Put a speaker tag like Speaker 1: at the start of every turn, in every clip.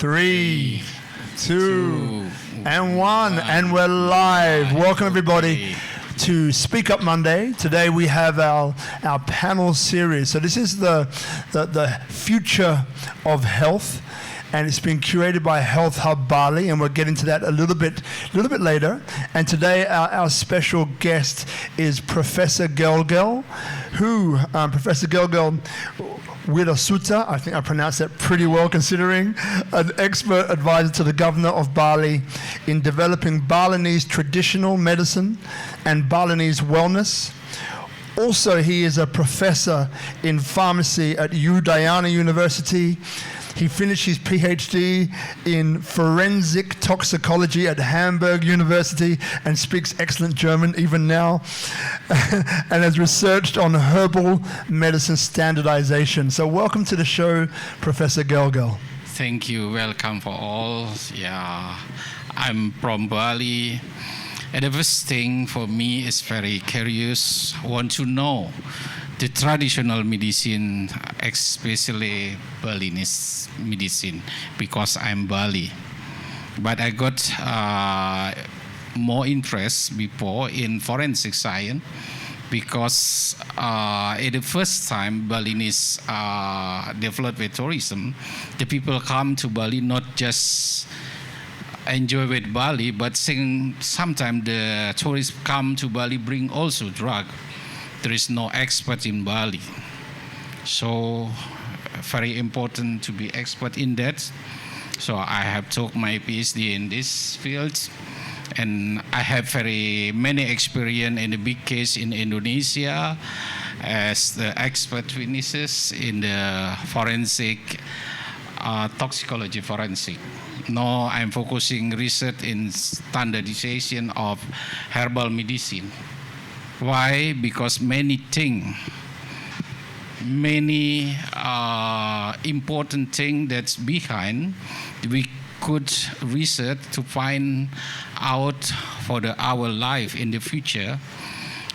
Speaker 1: 3, 2, and 1, and we're live. Welcome everybody to SpeakuP Monday. Today we have our panel series. So this is the future of health, and it's been curated by Health Hub Bali, and we'll get into that a little bit later. And today our special guest is Professor Gelgel, Professor Gelgel Wirasuta, I think I pronounced that pretty well considering, an expert advisor to the Governor of Bali in developing Balinese traditional medicine and Balinese wellness. Also, he is a professor in pharmacy at Udayana University. He finished his PhD in Forensic Toxicology at Hamburg University and speaks excellent German even now, and has researched on Herbal Medicine standardisation. So welcome to the show, Professor Gelgel.
Speaker 2: Thank you. Welcome for all. Yeah, I'm from Bali. And the first thing for me is very curious, want to know the traditional medicine, especially Balinese medicine, because I'm Bali. But I got more interest before in forensic science because at the first time Balinese developed tourism, the people come to Bali not just enjoy with Bali, but sometimes the tourists come to Bali bring also drug. There is no expert in Bali. So very important to be expert in that. So I have took my PhD in this field, and I have very many experience in the big case in Indonesia as the expert witnesses in the forensic toxicology forensic. Now I'm focusing research in standardization of herbal medicine. Why? Because many important things that's behind we could research to find out for our life in the future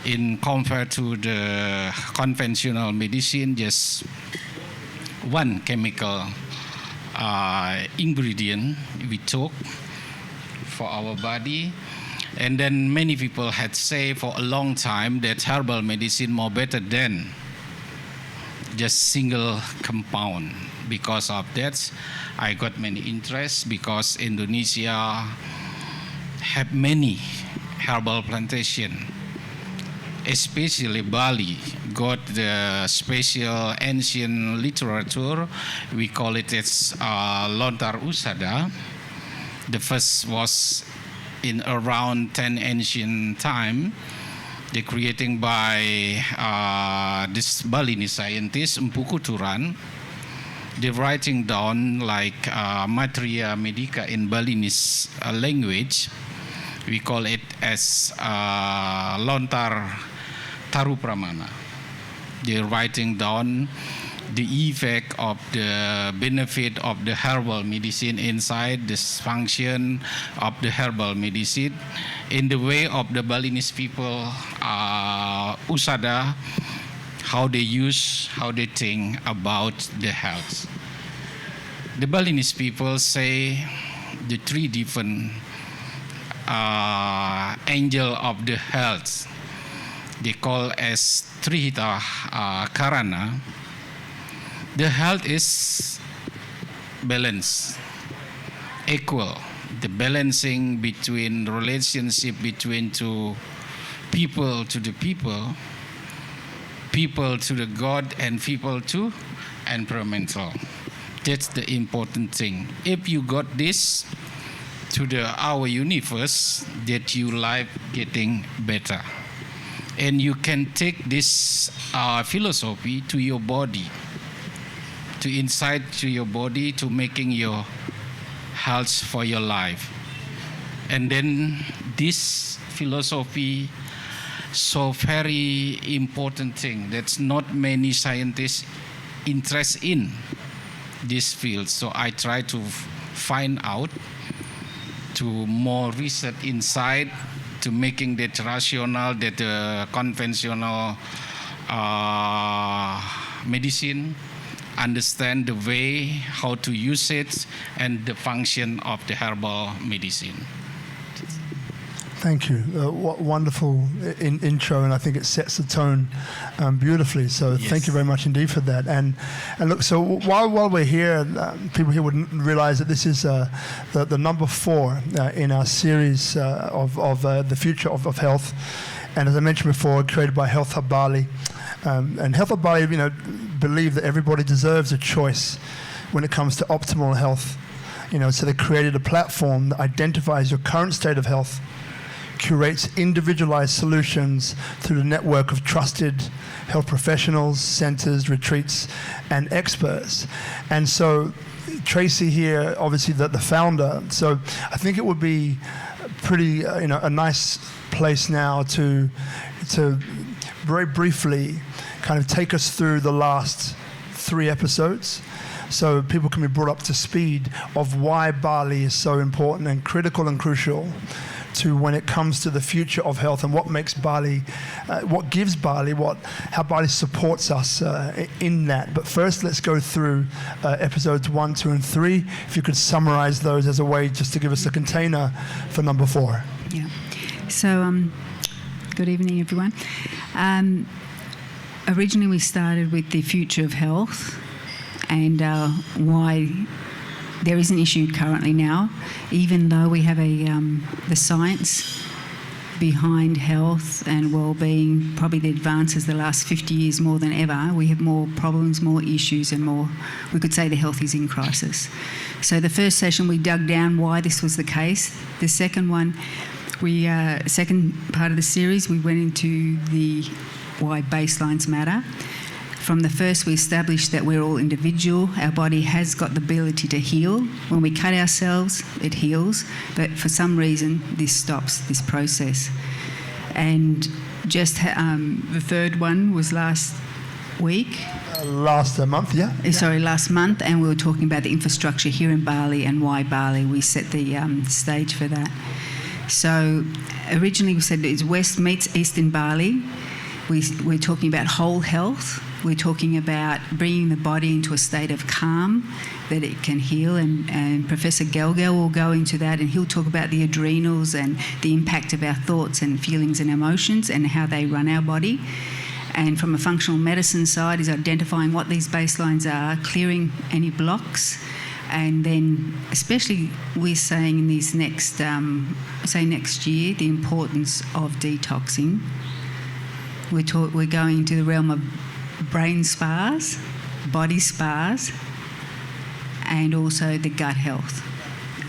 Speaker 2: in compared to the conventional medicine, just one chemical ingredient we took for our body. And then many people had said for a long time that herbal medicine more better than just single compound. Because of that, I got many interest because Indonesia have many herbal plantation, especially Bali got the special ancient literature. We call it as Lontar Usada. The first was in around 10 ancient time. They're creating by this Balinese scientist, Mpuku Turan. They're writing down like Materia Medica in Balinese language. We call it as Lontar Tarupramana. They're writing down the effect of the benefit of the herbal medicine inside this function of the herbal medicine in the way of the Balinese people, Usada, how they use, how they think about the health. The Balinese people say the three different angel of the health. They call as Trihita Karana. The health is balance, equal. The balancing between relationship between two people to the people to the God, and people to environmental. That's the important thing. If you got this to our universe, that your life getting better. And you can take this philosophy to your body, to inside to your body, to making your health for your life. And then this philosophy, so very important thing that's not many scientists interest in this field. So I try to find out, to more research inside, to making that rational, that conventional medicine understand the way how to use it and the function of the herbal medicine.
Speaker 1: Thank you. Wonderful intro, and I think it sets the tone beautifully. So
Speaker 2: Yes.
Speaker 1: Thank you very much indeed for that. And look, so while we're here, people here wouldn't realize that this is the number 4 in our series of the future of health. And as I mentioned before, created by Health Hub Bali. And Health Hub Bali, believe that everybody deserves a choice when it comes to optimal health. So they created a platform that identifies your current state of health, curates individualized solutions through the network of trusted health professionals, centers, retreats, and experts. And so Tracy here, obviously the founder, so I think it would be pretty, a nice place now to very briefly kind of take us through the last 3 episodes, so people can be brought up to speed of why Bali is so important and critical and crucial to when it comes to the future of health and what makes Bali, what gives Bali, how Bali supports us in that. But first, let's go through episodes 1, 2, and 3. If you could summarize those as a way just to give us a container for number 4.
Speaker 3: Yeah. So, good evening, everyone. Originally, we started with the future of health and why there is an issue currently now, even though we have the science behind health and well-being, probably the advances the last 50 years more than ever. We have more problems, more issues, and more, we could say the health is in crisis. So the first session, we dug down why this was the case. The second one, second part of the series, we went into the why baselines matter. From the first, we established that we're all individual. Our body has got the ability to heal. When we cut ourselves, it heals. But for some reason, this stops this process. And just the third one was last week.
Speaker 1: Last month, yeah.
Speaker 3: Sorry, last month. And we were talking about the infrastructure here in Bali and why Bali. We set the stage for that. So originally we said it's West meets East in Bali. We're talking about whole health. We're talking about bringing the body into a state of calm that it can heal, and Professor Gelgel will go into that, and he'll talk about the adrenals and the impact of our thoughts and feelings and emotions and how they run our body. And from a functional medicine side is identifying what these baselines are, clearing any blocks, and then especially we're saying in these next year, the importance of detoxing. We're going into the realm of brain spas, body spas, and also the gut health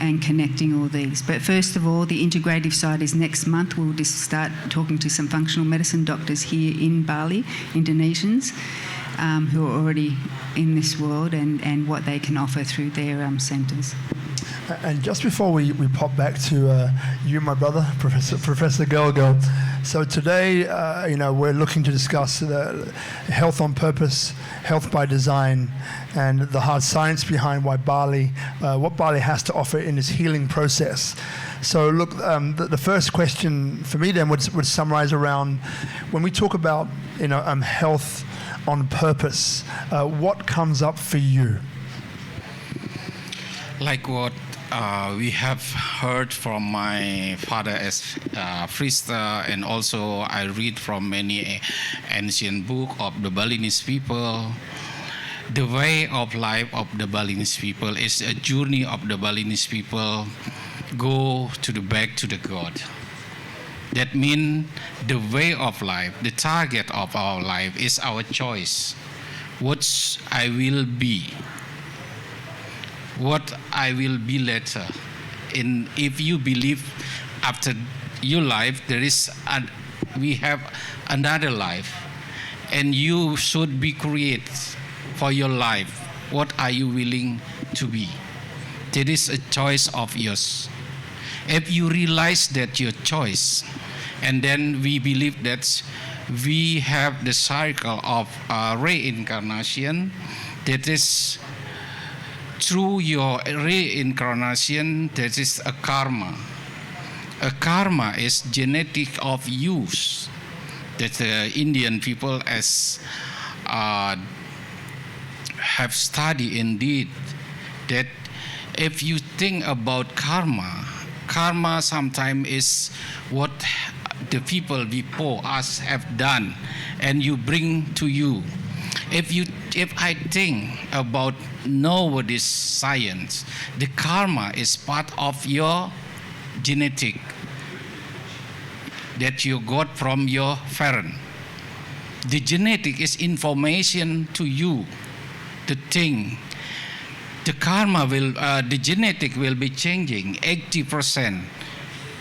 Speaker 3: and connecting all these. But first of all, the integrative side is next month. We'll just start talking to some functional medicine doctors here in Bali, Indonesians, who are already in this world and what they can offer through their centres.
Speaker 1: And just before we pop back to you, my brother, Professor Gelgel. So today, we're looking to discuss health on purpose, health by design, and the hard science behind why what Bali has to offer in its healing process. So look, the first question for me then would summarize around when we talk about health on purpose, what comes up for you?
Speaker 2: Like what we have heard from my father as priest, and also I read from many ancient books of the Balinese people. The way of life of the Balinese people is a journey of the Balinese people go to the back to the God. That means the way of life, the target of our life is our choice. What I will be. What I will be later. And if you believe after your life we have another life, and you should be created for your life. What are you willing to be? That is a choice of yours. If you realize that your choice, and then we believe that we have the cycle of reincarnation, that is through your reincarnation, that is a karma. A karma is genetic of use that the Indian people as have studied indeed that if you think about karma sometimes is what the people before us have done and you bring to you. If I think about nowadays science, the karma is part of your genetic that you got from your parent. The genetic is information to you, the thing. The karma will, the genetic will be changing 80%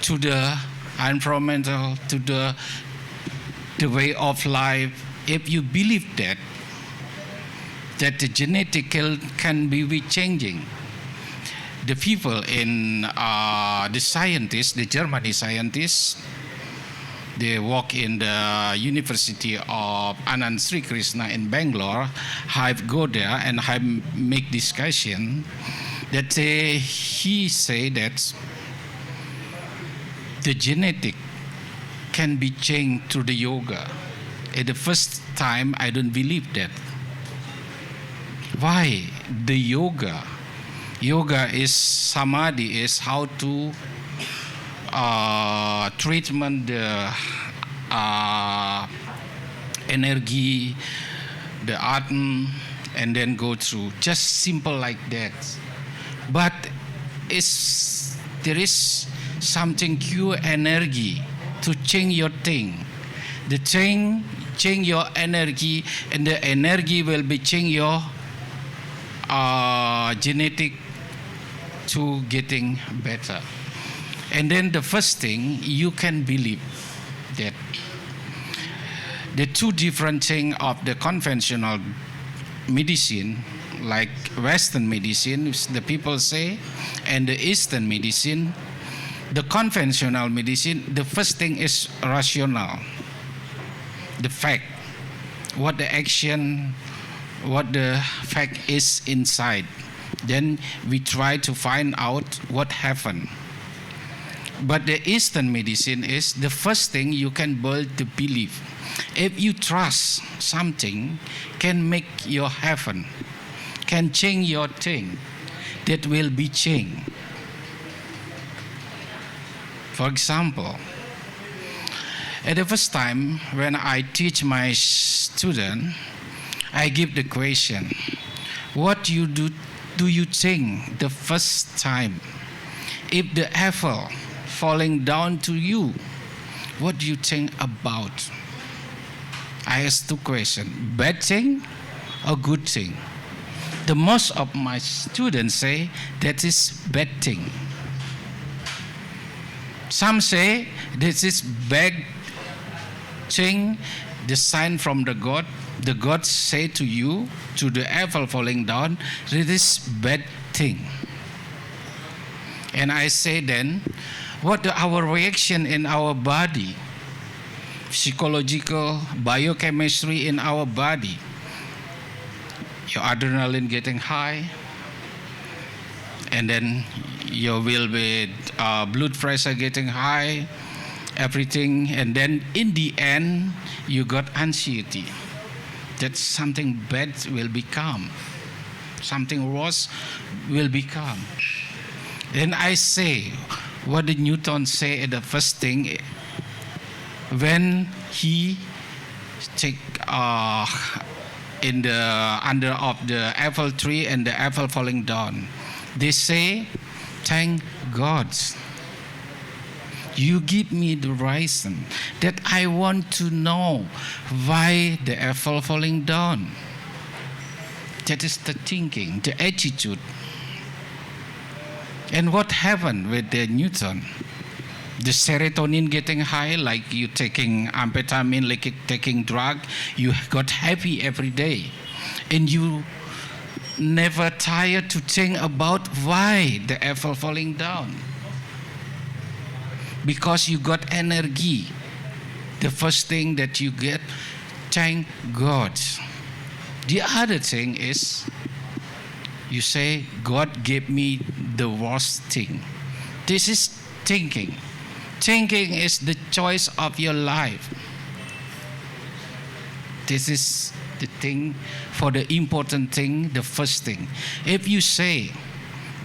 Speaker 2: to the environmental, to the way of life. If you believe that the genetic can be changing. The people in the scientists, the German scientists, they work in the University of Anand Sri Krishna in Bangalore. I've go there and I make discussion that he say that the genetic can be changed through the yoga. At the first time, I don't believe that. Why? The yoga is samadhi, is how to treatment the energy, the atom, and then go through. Just simple like that. But there is something pure energy to change your thing. The thing change your energy, and the energy will be change your genetic to getting better. And then the first thing, you can believe that the two different things of the conventional medicine, like Western medicine, which the people say, and the Eastern medicine, the conventional medicine, the first thing is rational. The fact, what the action, what the fact is inside. Then we try to find out what happened. But the Eastern medicine is the first thing you can build the belief. If you trust something, can make your heaven, can change your thing, that will be changed. For example, at the first time when I teach my student, I give the question, what do you think the first time? If the apple falling down to you, what do you think about? I ask two questions, bad thing or good thing? The most of my students say that is bad thing. Some say this is bad thing, the sign from the God. The God say to you, to the apple falling down, this is bad thing. And I say then, what our reaction in our body, psychological, biochemistry in our body, your adrenaline getting high, and then your will be blood pressure getting high, everything, and then in the end you got anxiety that something bad will become, something worse will become. Then I say what did Newton say at the first thing when he take in the under of the apple tree and the apple falling down. They say, thank God. You give me the reason that I want to know why the apple falling down. That is the thinking, the attitude. And what happened with the Newton? The serotonin getting high, like you taking amphetamine, like taking drug, you got happy every day. And you never tired to think about why the apple falling down. Because you got energy. The first thing that you get, thank God. The other thing is, you say, God gave me the worst thing. This is thinking. Thinking is the choice of your life. This is the thing for the important thing, the first thing. If you say,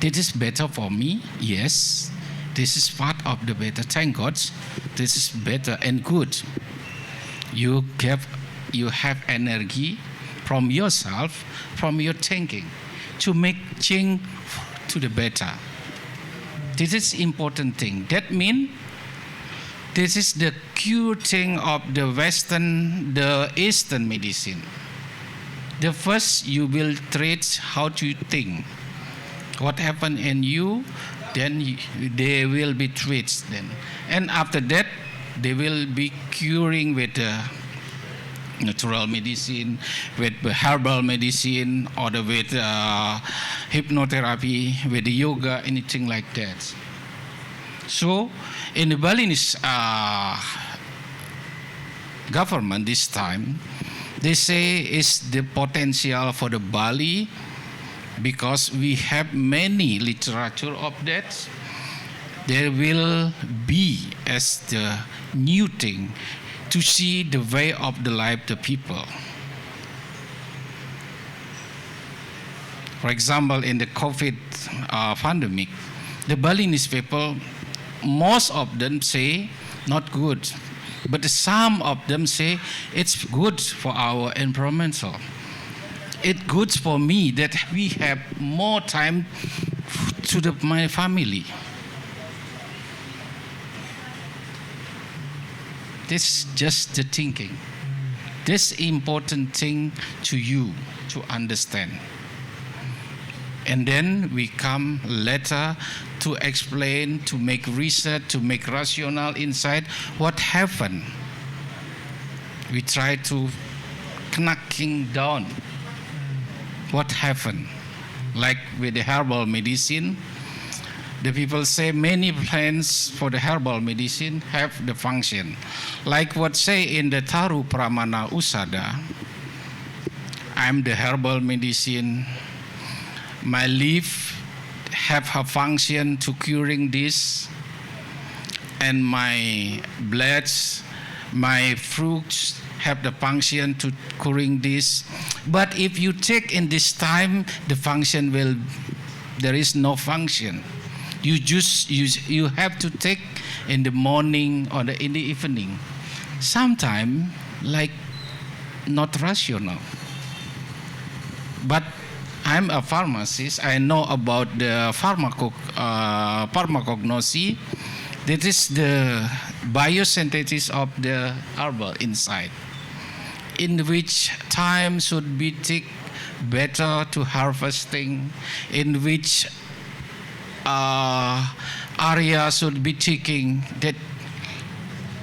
Speaker 2: this is better for me, yes, this is part of the better. Thank God, this is better and good. You have energy from yourself, from your thinking, to make change to the better. This is important thing. That means this is the cure thing of the Eastern medicine. The first you will treat how to think. What happened in you, then they will be treated then. And after that, they will be curing with natural medicine, with herbal medicine, or with hypnotherapy, with yoga, anything like that. So, in the Balinese government this time, they say it's the potential for the Bali, because we have many literature of that. There will be as the new thing to see the way of the life of the people. For example, in the COVID pandemic, the Balinese people, most of them say not good, but some of them say it's good for our environmental. It's good for me that we have more time to my family. This is just the thinking. This important thing to you to understand. And then we come later to explain, to make research, to make rational insight what happened. We try to knocking down what happened. Like with the herbal medicine, the people say many plants for the herbal medicine have the function. Like what say in the Taru Pramana Usada, I'm the herbal medicine. My leaf have a function to curing this, and my blades, my fruits have the function to curing this. But if you take in this time, the function will, there is no function. You have to take in the morning or in the evening. Sometimes, like, not rational. But I'm a pharmacist. I know about the pharmacognosy. That is the biosynthesis of the herbal inside, in which time should be take better to harvesting, in which area should be taking that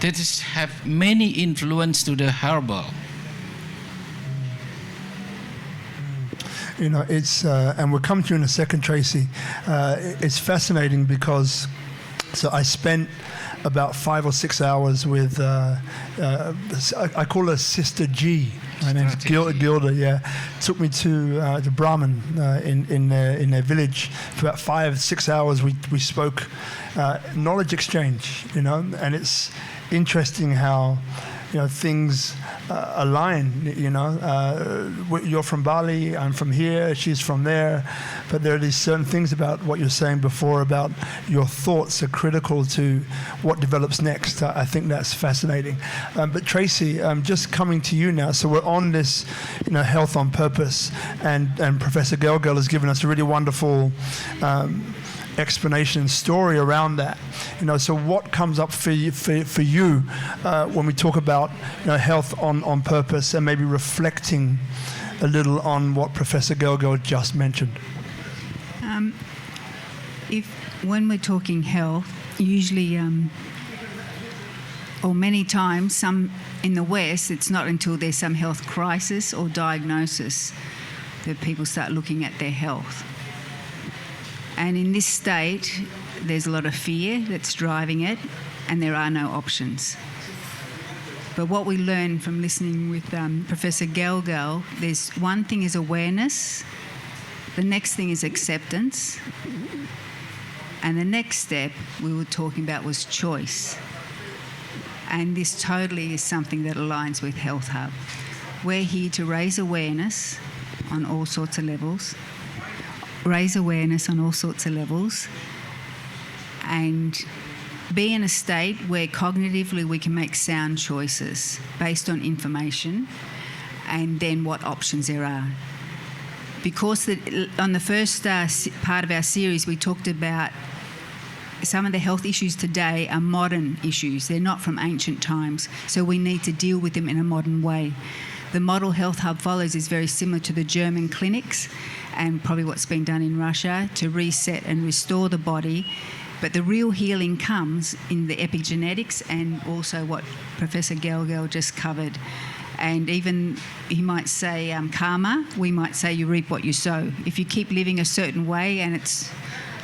Speaker 2: is have many influence to the herbal.
Speaker 1: You know, it's and we'll come to you in a second, Tracy. It's fascinating because I spent about 5 or 6 hours with I call her Sister G. My name's Gilda. Yeah, took me to the Brahmin in their village for about 5, 6 hours. We spoke knowledge exchange, you know, and it's interesting how, you know, things align. You know, you're from Bali, I'm from here, she's from there, but there are these certain things about what you're saying before about your thoughts are critical to what develops next. I think that's fascinating. But Tracy, just coming to you now. So we're on this, you know, health on purpose, and Professor Gelgel has given us a really wonderful explanation and story around that. You know, so what comes up for you when we talk about, you know, health on purpose, and maybe reflecting a little on what Professor Gelgel just mentioned?
Speaker 3: When we're talking health, usually or many times, some in the West, it's not until there's some health crisis or diagnosis that people start looking at their health. And in this state, there's a lot of fear that's driving it, and there are no options. But what we learn from listening with Professor Gelgel, there's one thing is awareness, the next thing is acceptance, and the next step we were talking about was choice. And this totally is something that aligns with Health Hub. We're here to raise awareness on all sorts of levels, and be in a state where cognitively we can make sound choices based on information and then what options there are. Because on the first part of our series, we talked about some of the health issues today are modern issues. They're not from ancient times, so we need to deal with them in a modern way. The model Health Hub follows is very similar to the German clinics and probably what's been done in Russia to reset and restore the body. But the real healing comes in the epigenetics and also what Professor Gelgel just covered. And even, he might say karma, we might say you reap what you sow. If you keep living a certain way and it's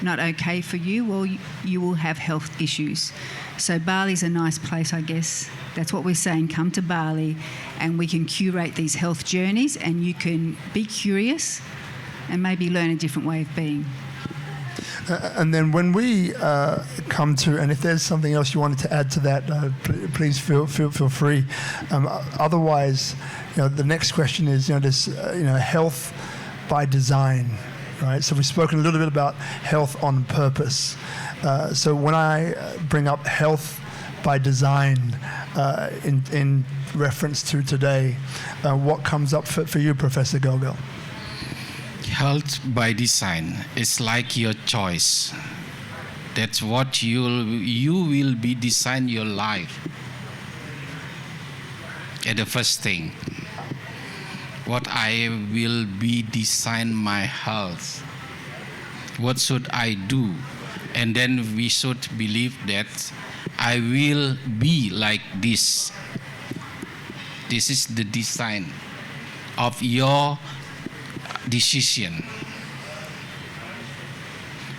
Speaker 3: not okay for you, well, you will have health issues. So Bali's a nice place, I guess. That's what we're saying. Come to Bali and we can curate these health journeys and you can be curious and maybe learn a different way of being.
Speaker 1: And then when we come to, and if there's something else you wanted to add to that, please feel free. Otherwise, the next question is, this, health by design, right? So we've spoken a little bit about health on purpose. So when I bring up health by design in reference to today, what comes up for you, Professor Gelgel?
Speaker 2: Health by design is like your choice. That's what you will be design your life. And the first thing, what I will be design my health. What should I do? And then we should believe that I will be like this. This is the design of your decision.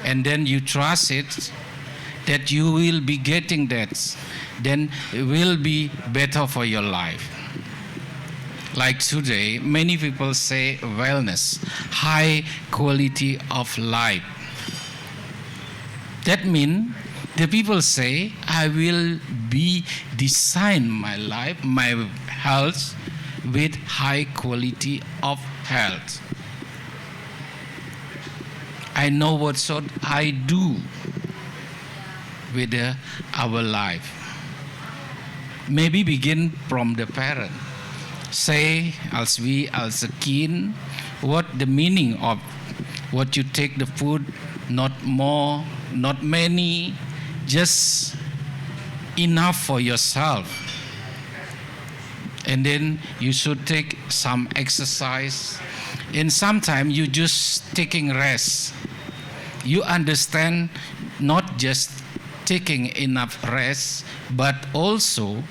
Speaker 2: And then you trust it that you will be getting that, then it will be better for your life. Like today, many people say wellness, high quality of life. That means the people say, I will be design my life, my health with high quality of health. I know what should I do with our life. Maybe begin from the parent. Say, as a kid, what the meaning of what you take the food, not more, not many, just enough for yourself. And then you should take some exercise. And sometimes you just taking rest. You understand not just taking enough rest, but also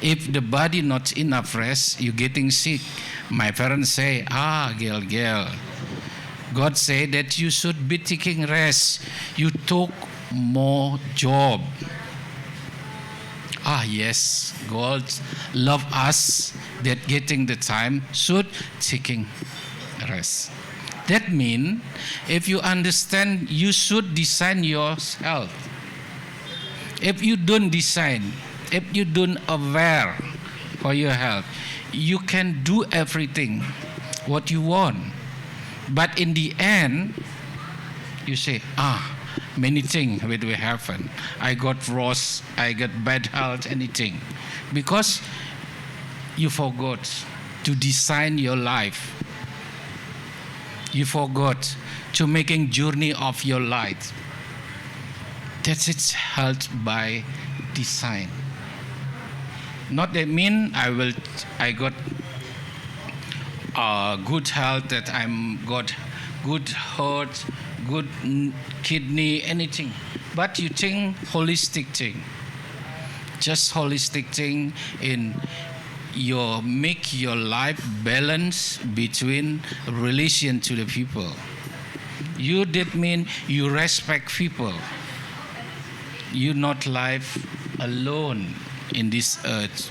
Speaker 2: if the body not enough rest, you getting sick. My parents say, Gelgel, God say that you should be taking rest. You took more job. Yes, God love us that getting the time should taking rest. That means if you understand, you should design your health. If you don't design, if you don't aware for your health, you can do everything what you want. But in the end, you say, many things will happen. I got lost, I got bad health, anything. Because you forgot to design your life. You forgot to making journey of your life. That's it, health by design. Not that mean I got good health, that I'm got good heart, good kidney, anything. But you think holistic thing. Just holistic thing in make your life balance between relation to the people. That mean you respect people. You not live alone in this earth.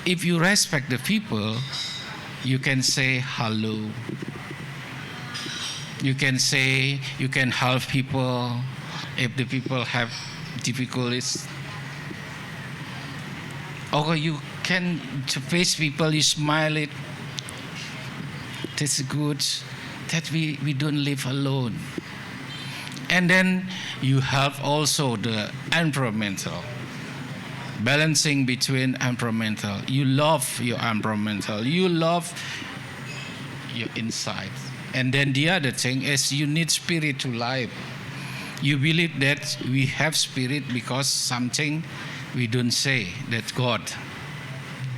Speaker 2: If you respect the people, you can say hello. You can say, you can help people if the people have difficulties. Or you can to face people, you smile it. That's good. That we don't live alone. And then you have also the environmental. Balancing between environmental. You love your environmental. You love your inside. And then the other thing is you need spirit to life. You believe that we have spirit because something we don't say, that God.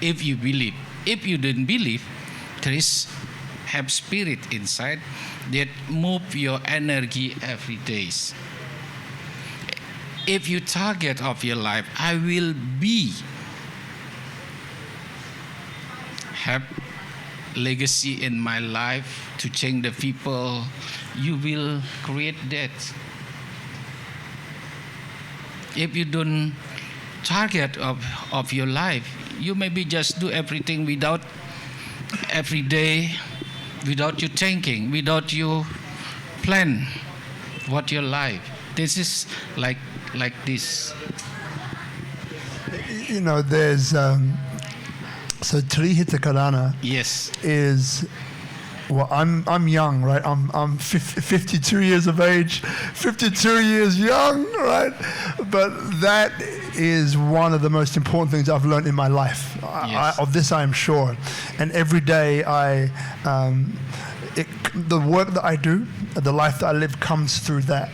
Speaker 2: If you believe. If you don't believe, there is have spirit inside that move your energy every day. If you target of your life, I will be have legacy in my life to change the people, you will create that. If you don't target of your life, you maybe just do everything without every day, without you thinking, without you plan what your life. This is like this.
Speaker 1: You know, there's so Trihitakarana.
Speaker 2: Yes.
Speaker 1: Is, well, I'm young, right? I'm 52 years of age, 52 years young, right? But that is one of the most important things I've learned in my life.
Speaker 2: Yes.
Speaker 1: Of this I am sure. And every day the work that I do, the life that I live comes through that,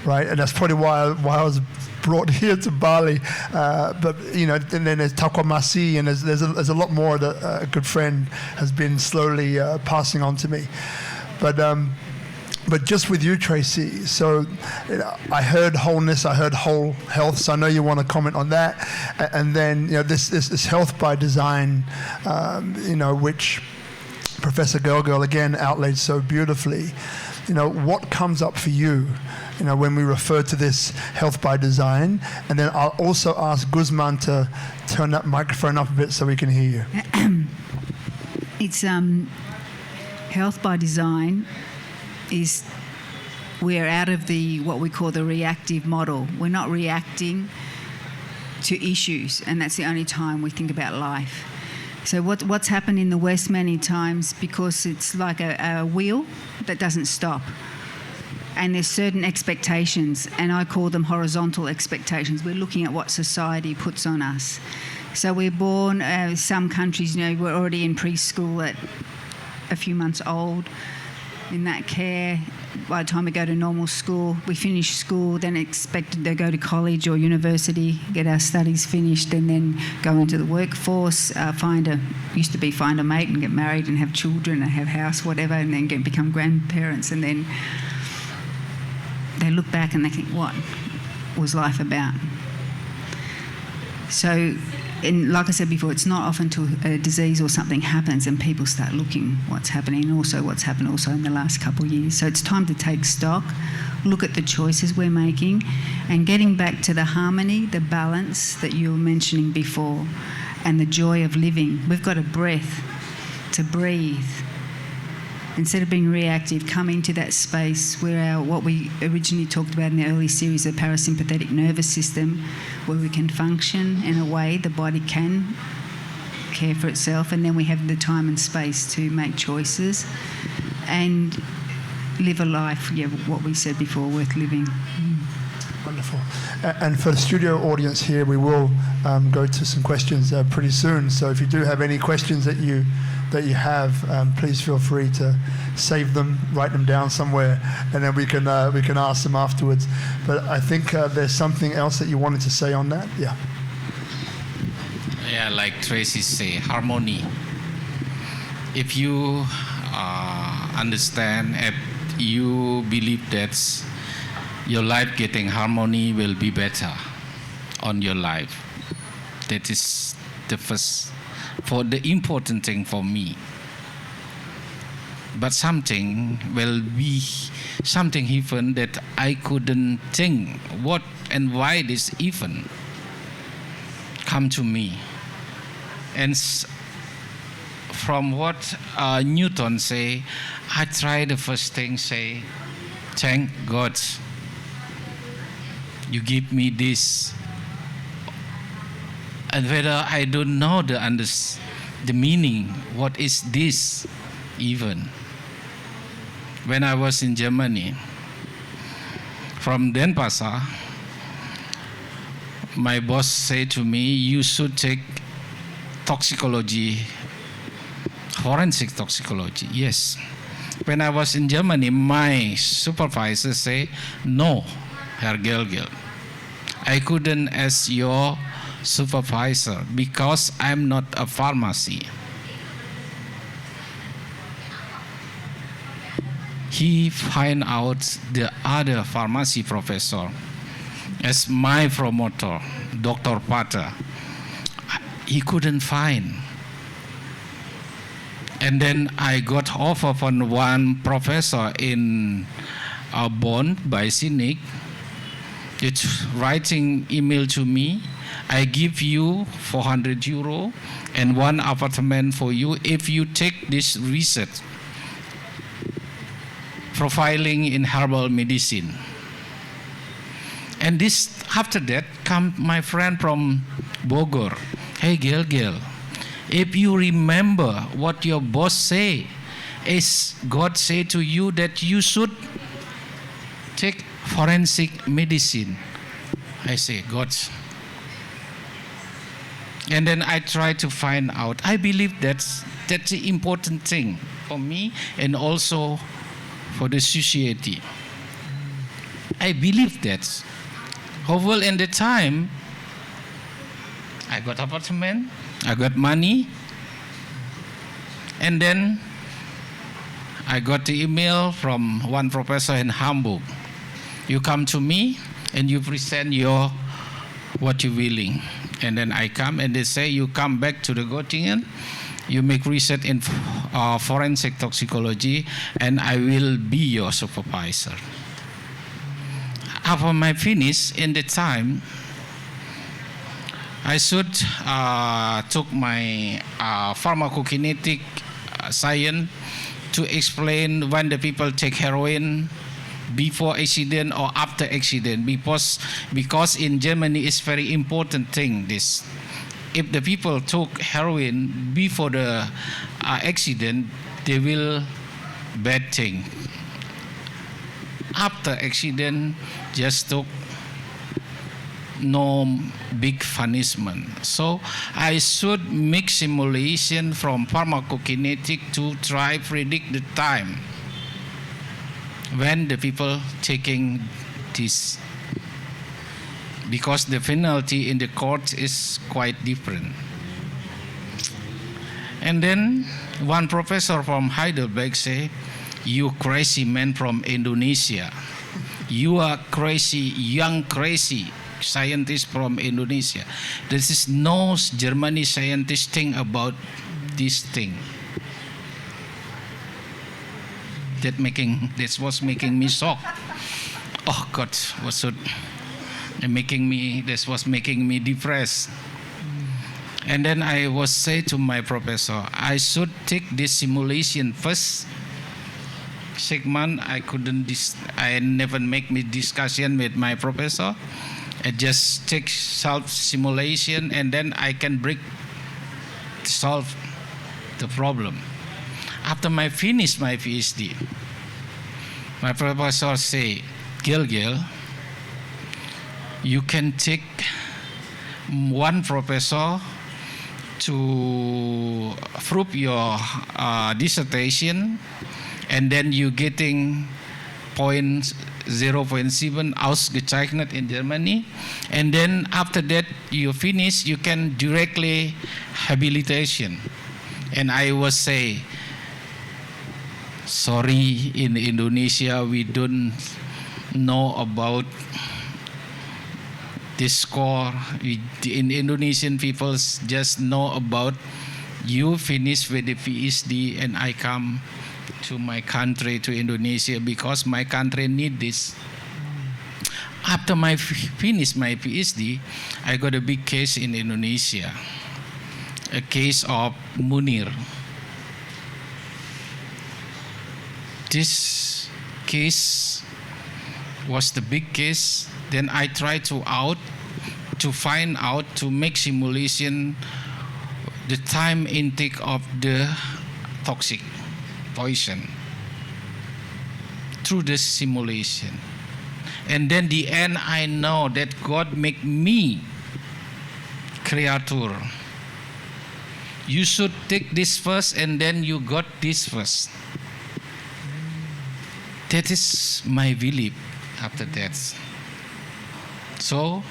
Speaker 1: right? And that's probably why I was brought here to Bali. But you know, and then there's Takwamasi, and there's a lot more that a good friend has been slowly passing on to me. But just with you, Tracy, so you know, I heard wholeness, I heard whole health, so I know you want to comment on that. And then, you know, this health by design, you know, which Professor Gelgel again outlaid so beautifully. You know, what comes up for you, you know, when we refer to this health by design? And then I'll also ask Guzman to turn that microphone up a bit so we can hear you.
Speaker 3: It's health by design is we're out of what we call the reactive model. We're not reacting to issues, and that's the only time we think about life. So what's happened in the West many times, because it's like a wheel that doesn't stop. And there's certain expectations, and I call them horizontal expectations. We're looking at what society puts on us. So we're born, some countries, you know, we're already in preschool at a few months old, in that care. By the time we go to normal school, we finish school, then expected to go to college or university, get our studies finished, and then go into the workforce, find a mate and get married and have children and have a house, whatever, and then become grandparents, and then they look back and they think, what was life about? So, and like I said before, it's not often until a disease or something happens and people start looking what's happening, and also what's happened also in the last couple of years. So it's time to take stock, look at the choices we're making, and getting back to the harmony, the balance that you were mentioning before, and the joy of living. We've got a breath to breathe. Instead of being reactive, come into that space where what we originally talked about in the early series, the parasympathetic nervous system, where we can function in a way the body can care for itself, and then we have the time and space to make choices and live a life, what we said before, worth living.
Speaker 1: Wonderful. And for the studio audience here, we will go to some questions pretty soon. So if you do have any questions that you have, please feel free to save them, write them down somewhere, and then we can ask them afterwards. But I think there's something else that you wanted to say on that. Yeah.
Speaker 2: Yeah, like Tracy say, harmony. If you understand, if you believe that your life getting harmony will be better on your life, that is the first. For the important thing for me. But something will be something even that I couldn't think what and why this even come to me. And from what Newton say, I try the first thing say, thank God you give me this and whether I don't know the meaning, what is this even. When I was in Germany, from Denpasar, my boss said to me, you should take toxicology, forensic toxicology. Yes. When I was in Germany, my supervisor said, no, Herr Gelgel, I couldn't as your supervisor because I'm not a pharmacy. He find out the other pharmacy professor as my promoter, Dr. Pater. He couldn't find. And then I got offer from one professor in Bonn by Cynic. It's writing email to me. I give you 400 euro and one apartment for you if you take this research, profiling in herbal medicine. And this, after that, come my friend from Bogor. Hey, Gelgel, if you remember what your boss say, is God say to you that you should take forensic medicine. I say, God. And then I try to find out. I believe that's the important thing for me and also for the society. I believe that. However, in the time, I got apartment, I got money, and then I got the email from one professor in Hamburg. You come to me and you present your what you're willing. And then I come and they say you come back to the Göttingen, you make research in forensic toxicology, and I will be your supervisor. After my finish, in the time, I should took my pharmacokinetic science to explain when the people take heroin before accident or after accident, because in Germany it's very important thing this. If the people took heroin before the accident, they will bad thing. After accident, just took no big punishment. So I should make simulation from pharmacokinetic to try predict the time when the people taking this, because the penalty in the court is quite different. And then one professor from Heidelberg say, you crazy man from Indonesia, you are crazy, young crazy scientist from Indonesia. There is no Germany scientist thing about this thing. This was making me shocked. Oh God, this was making me depressed. And then I was say to my professor, I should take this simulation first. 6 months I never make me discussion with my professor. I just take self simulation and then I can solve the problem. After I finish my PhD, my professor say, Gelgel, you can take one professor to prove your dissertation, and then you getting 0.7 ausgezeichnet in Germany, and then after that you finish, you can directly habilitation. And I was say, sorry, in Indonesia we don't know about this score. In Indonesian people just know about you finish with the PhD and I come to my country, to Indonesia, because my country need this. After I finish my PhD, I got a big case in Indonesia, a case of Munir. This case was the big case. Then I tried to out to find out, to make simulation, the time intake of the toxic poison through this simulation. And then the end, I know that God make me creator. You should take this first, and then you got this first. That is my belief after that. So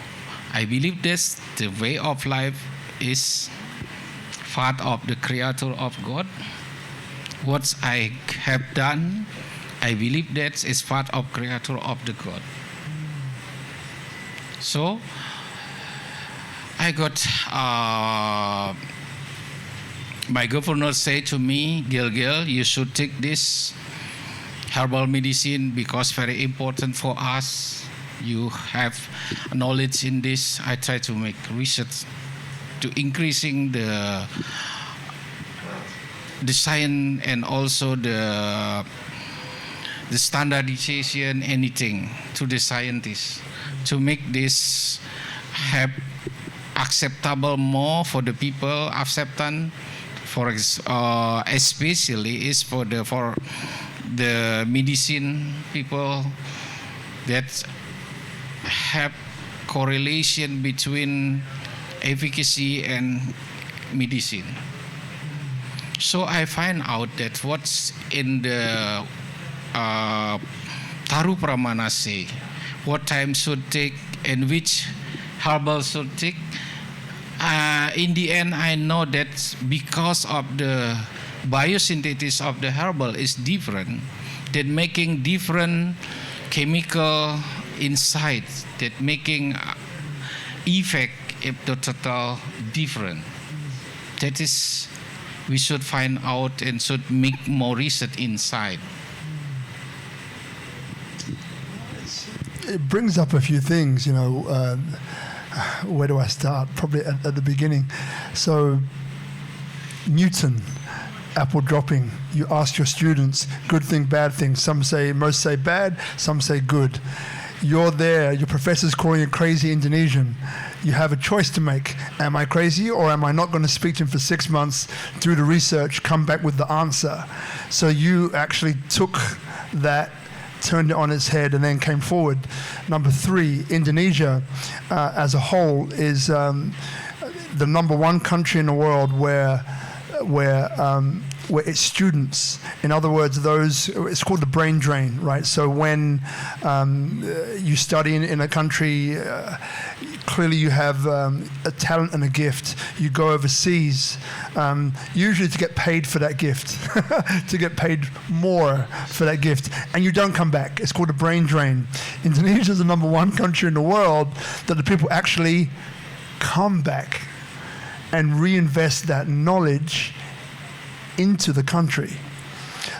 Speaker 2: I believe that the way of life is part of the creator of God. What I have done, I believe that is part of creator of the God. So I got my governor said to me, Gelgel, you should take this herbal medicine because very important for us. You have knowledge in this. I try to make research to increasing the science and also the standardization, anything to the scientists to make this have acceptable more for the people, acceptance for especially is for the medicine people that have correlation between efficacy and medicine. So I find out that what's in the Taru Pramana say, what time should take and which herbal should take. In the end, I know that because of the biosynthesis of the herbal is different, that making different chemical inside, that making effect if the total different. That is, we should find out and should make more research inside.
Speaker 1: It brings up a few things, where do I start? Probably at the beginning. So, Newton, apple dropping. You ask your students, good thing, bad thing. Most say bad, some say good. You're there, your professor's calling you crazy Indonesian. You have a choice to make. Am I crazy or am I not going to speak to him for 6 months, do the research, come back with the answer? So you actually took that, turned it on its head, and then came forward. Number 3, Indonesia as a whole is the number 1 country in the world where its students, in other words, it's called the brain drain, right? So when you study in a country, clearly you have a talent and a gift. You go overseas, usually to get paid for that gift, to get paid more for that gift, and you don't come back. It's called a brain drain. Indonesia is the number 1 country in the world that the people actually come back and reinvest that knowledge into the country.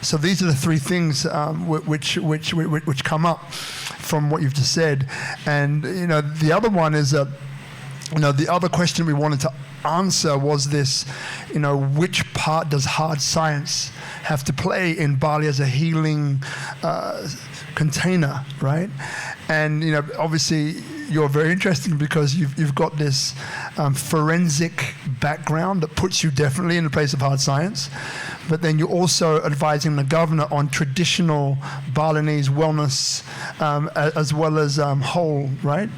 Speaker 1: So these are the 3 things which come up from what you've just said. And the other one is that the other question we wanted to answer was this, which part does hard science have to play in Bali as a healing container, right? And obviously you're very interesting because you've got this forensic background that puts you definitely in the place of hard science, but then you're also advising the governor on traditional Balinese wellness as well as whole, right?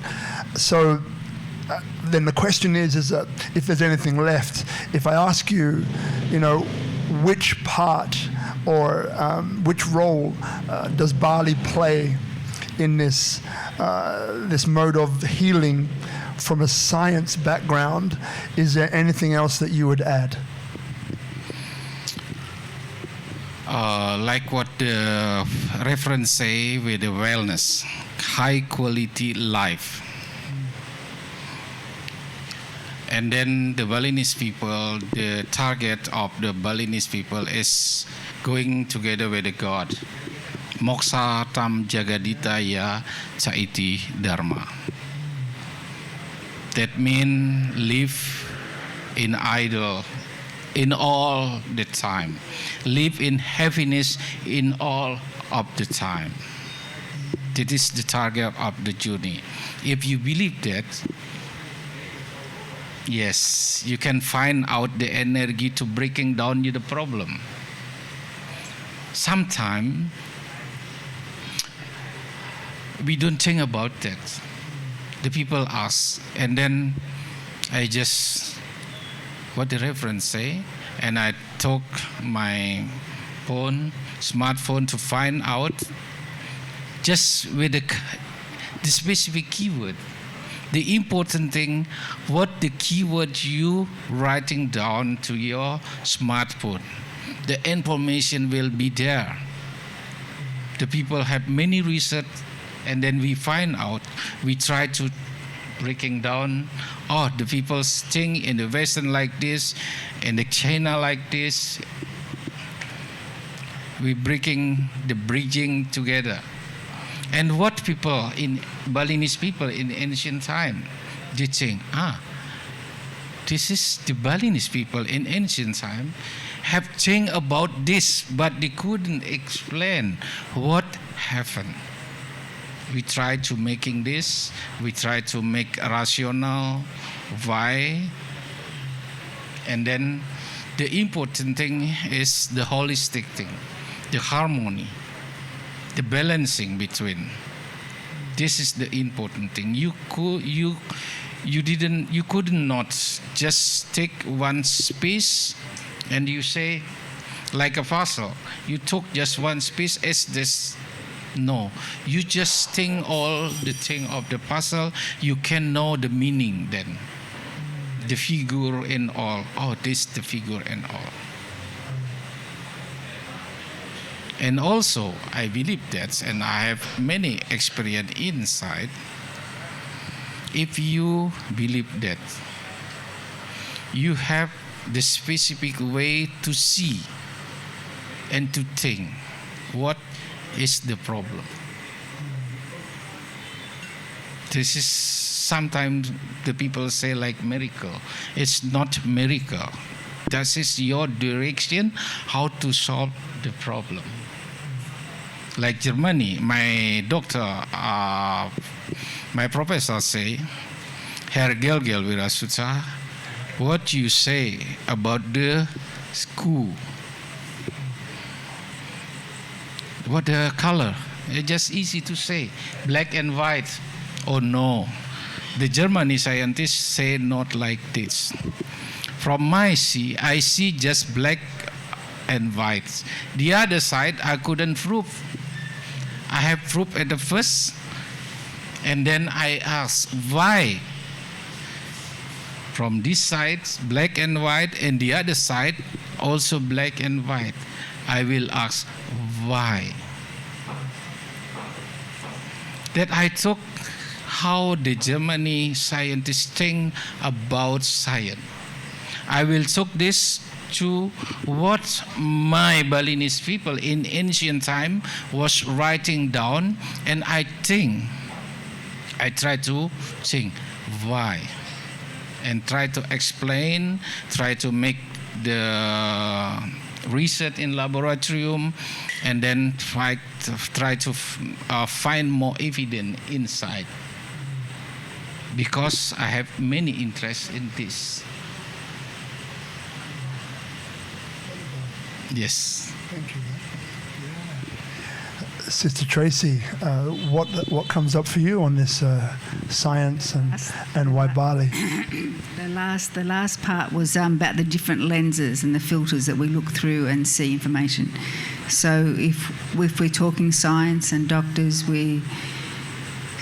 Speaker 1: So then the question is that if there's anything left, if I ask you, which part or which role does Bali play in this mode of healing from a science background, is there anything else that you would add?
Speaker 2: Like what the reference say with the wellness, high quality life. And then the Balinese people, the target of the Balinese people is going together with the God. Moksa tam jagaditaya caiti dharma. That means live in idle in all the time. Live in happiness in all of the time. That is the target of the journey. If you believe that, Yes, you can find out the energy to breaking down the problem. Sometimes we don't think about that. The people ask, and then I just what the reference say, and I took my smartphone to find out just with the specific keyword. The important thing, what the keyword you writing down to your smartphone. The information will be there. The people have many research, and then we find out, we try to breaking down, the people think in the Western like this, in the China like this. We bridging together. And what people Balinese people in ancient time, they think, this is the Balinese people in ancient time have think about this, but they couldn't explain what happened. We try to making this, we try to make rational, why, and then the important thing is the holistic thing, the harmony, the balancing between. This is the important thing. You could not just take one piece and you say, like a puzzle, you took just one piece as this. No, you just think all the thing of the puzzle, you can know the meaning then. The figure and all. This the figure and all. And also, I believe that, and I have many experience inside, if you believe that, you have the specific way to see and to think what is the problem. This is sometimes the people say like miracle. It's not miracle. That is your direction how to solve the problem. Like Germany, my doctor, my professor say, Herr Gelgel Wirasuta, what you say about the school? What the color? It's just easy to say, black and white. Oh no, the German scientists say not like this. From my I see just black and white. The other side I couldn't prove. I have proof at the first, and then I ask why. From this side, black and white, and the other side also black and white. I will ask why. That I took how the Germany scientists think about science. I will took this to what my Balinese people in ancient time was writing down, and I try to think why, and try to explain, try to make the research in laboratorium, and then try to find more evidence inside, because I have many interests in this. Yes.
Speaker 1: Thank you. Yeah. Sister Tracy, what comes up for you on this science and why Bali?
Speaker 3: The last part was about the different lenses and the filters that we look through and see information. So if we're talking science and doctors, we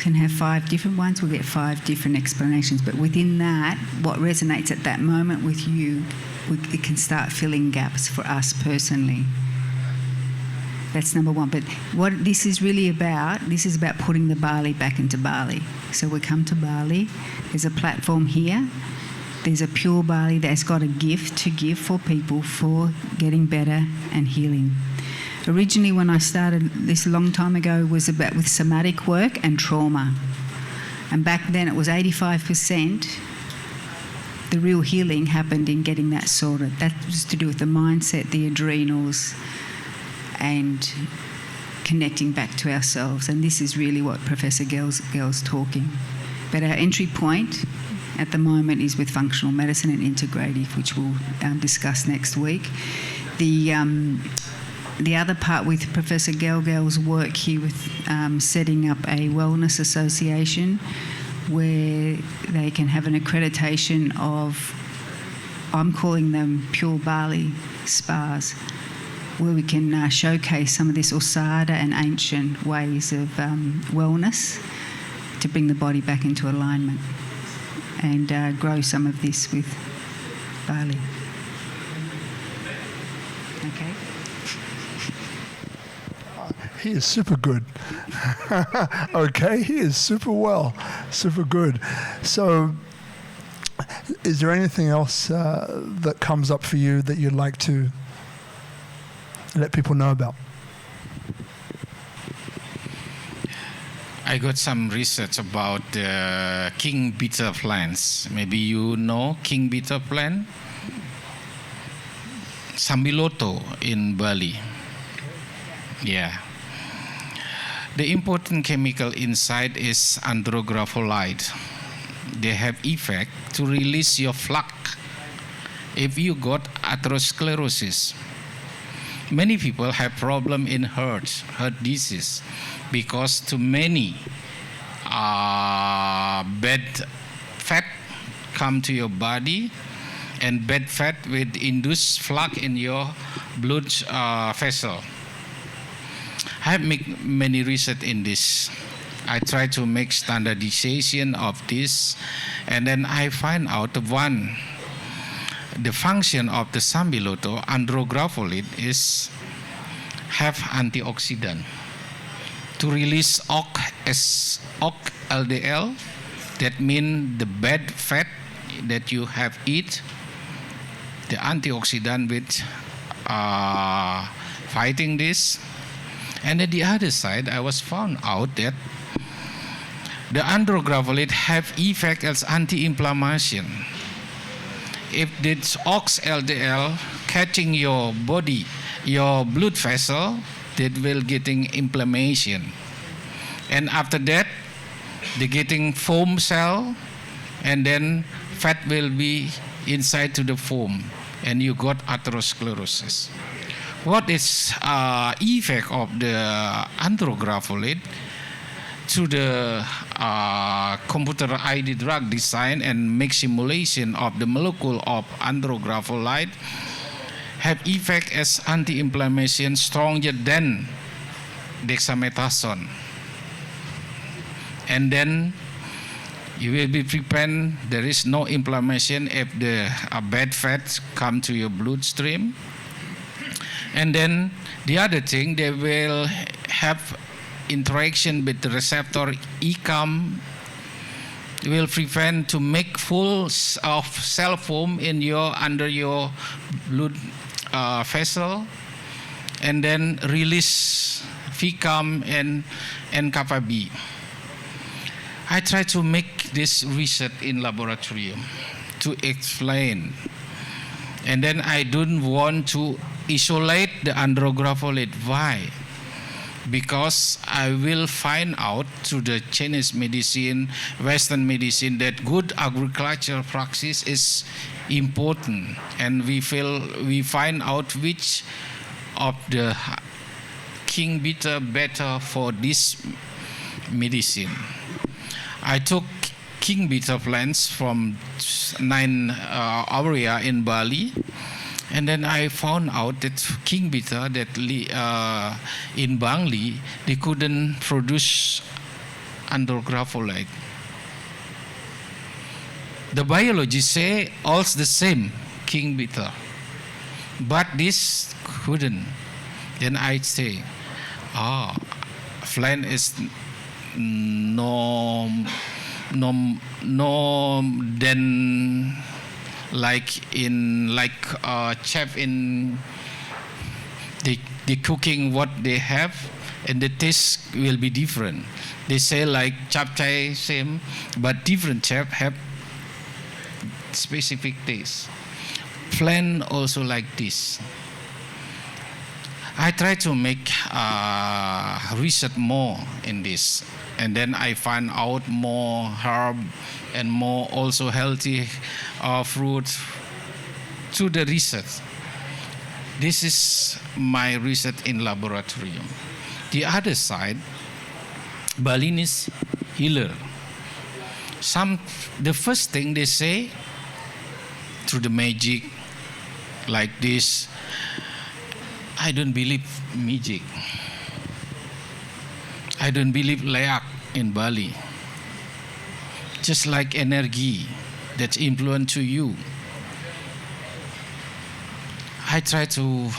Speaker 3: can have 5 different ones. We'll get 5 different explanations. But within that, what resonates at that moment with you, it can start filling gaps for us personally. That's number one. But what this is really about, this is about putting the Bali back into Bali. So we come to Bali, there's a platform here, there's a pure Bali that's got a gift to give for people for getting better and healing. Originally, when I started this a long time ago, was about with somatic work and trauma. And back then it was 85%. The real healing happened in getting that sorted. That was to do with the mindset, the adrenals, and connecting back to ourselves. And this is really what Professor Gel's talking. But our entry point, at the moment is with functional medicine and integrative, which we'll discuss next week. The other part with Professor Gelgel's work here with setting up a wellness association where they can have an accreditation of, I'm calling them pure Bali spas, where we can showcase some of this Osada and ancient ways of wellness to bring the body back into alignment and grow some of this with Bali. Okay.
Speaker 1: He is super good. Okay, he is super well, super good. So, is there anything else that comes up for you that you'd like to let people know about?
Speaker 2: I got some research about the king bitter plants. Maybe you know king bitter plant? Sambiloto in Bali. Yeah. The important chemical inside is andrographolide. They have effect to release your plaque if you got atherosclerosis. Many people have problem in heart disease because too many bad fat come to your body, and bad fat will induce plaque in your blood vessel. I have made many research in this. I try to make standardization of this, and then I find out the function of the sambiloto andrographolide is have antioxidant to release LDL. That means the bad fat that you have eat, the antioxidant with fighting this. And at the other side, I was found out that the andrographolide have effect as anti-inflammation. If this LDL catching your body, your blood vessel, that will getting inflammation. And after that, they getting foam cell, and then fat will be inside to the foam, and you got atherosclerosis. What is effect of the andrographolide to the computer ID drug design and make simulation of the molecule of andrographolide have effect as anti-inflammation stronger than dexamethasone. And then you will be prevent, there is no inflammation if the bad fats come to your bloodstream. And then the other thing, they will have interaction with the receptor ECAM, will prevent to make full of cell foam in under your blood vessel, and then release FICAM and kappa B. I try to make this research in laboratory to explain, and then I don't want to isolate the andrographolide. Why? Because I will find out through the Chinese medicine, Western medicine, that good agricultural practice is important, and we find out which of the king bitter better for this medicine. I took king bitter plants from 9 area in Bali. And then I found out that king bitter that in Bali they couldn't produce andrographolide. The biologists say all the same king bitter, but this couldn't. Then I say, plant is no then. Like chef in the cooking, what they have, and the taste will be different. They say like chapchai same, but different chef have specific taste. Plant also like this. I try to make research more in this, and then I find out more herb and more also healthy fruit through the research. This is my research in laboratorium. The other side, Balinese healer. The first thing they say through the magic like this, I don't believe magic. I don't believe layak in Bali. Just like energy that's influence to you. I try to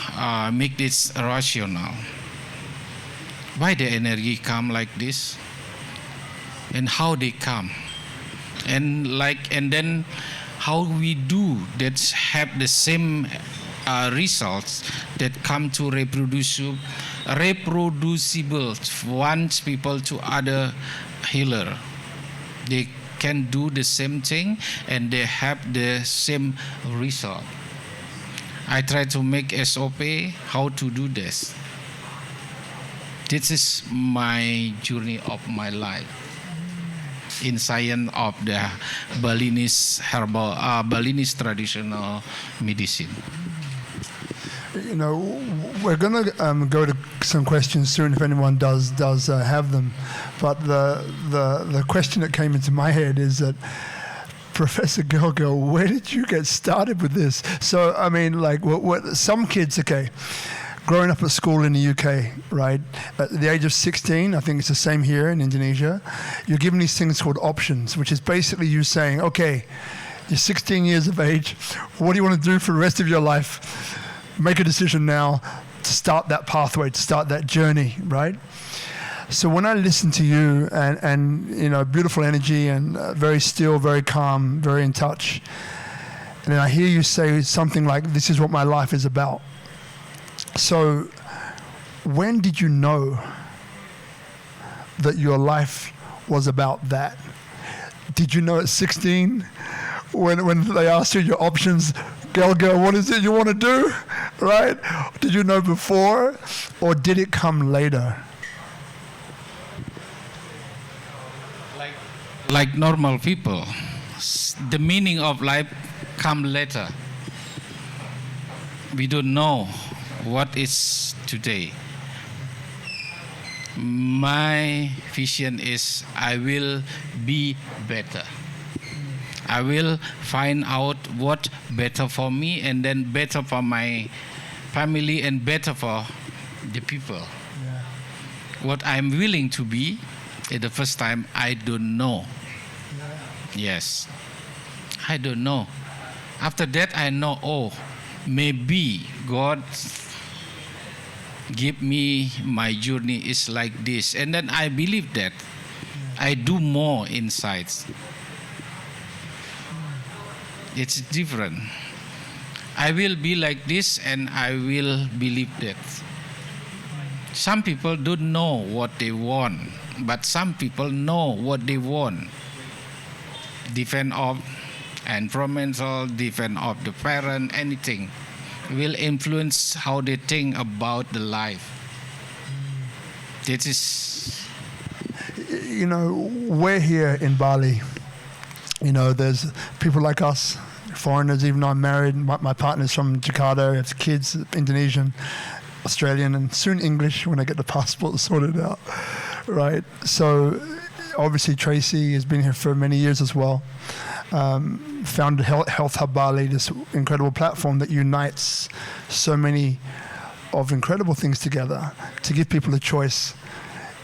Speaker 2: make this rational. Why the energy come like this? And how they come? And then how we do that have the same results that come to reproducible once people to other healer. They can do the same thing and they have the same result. I try to make SOP how to do this. This is my journey of my life in science of the Balinese herbal, Balinese traditional medicine.
Speaker 1: You know, we're going to go to some questions soon if anyone does have them. But the question that came into my head is that, Professor Gelgel, where did you get started with this? So, I mean, like, some kids, okay, growing up at school in the UK, right, at the age of 16, I think it's the same here in Indonesia, you're given these things called options, which is basically you saying, okay, you're 16 years of age, what do you want to do for the rest of your life? Make a decision now to start that pathway, to start that journey, right? So when I listen to you and you know, beautiful energy and very still, very calm, very in touch, and then I hear you say something like, this is what my life is about. So when did you know that your life was about that? Did you know at 16 when they asked you your options, Gelgel, what is it you want to do, right? Did you know before, or did it come later?
Speaker 2: Like normal people, the meaning of life come later. We don't know what is today. My vision is I will be better. I will find out what better for me and then better for my family and better for the people. Yeah. What I'm willing to be, at the first time, I don't know. Yes, I don't know. After that, I know, oh, maybe God give me my journey is like this. And then I believe that. I do more inside. It's different. I will be like this and I will believe that. Some people don't know what they want, but some people know what they want. Depend of environmental, depend of the parent, anything will influence how they think about the life. This is,
Speaker 1: you know, we're here in Bali. You know, there's people like us, foreigners. Even though I'm married, my partner's from Jakarta. I have kids, Indonesian, Australian, and soon English when I get the passport sorted out. Right. So obviously Tracy has been here for many years as well. Founded Health Hub Bali, this incredible platform that unites so many of incredible things together to give people a choice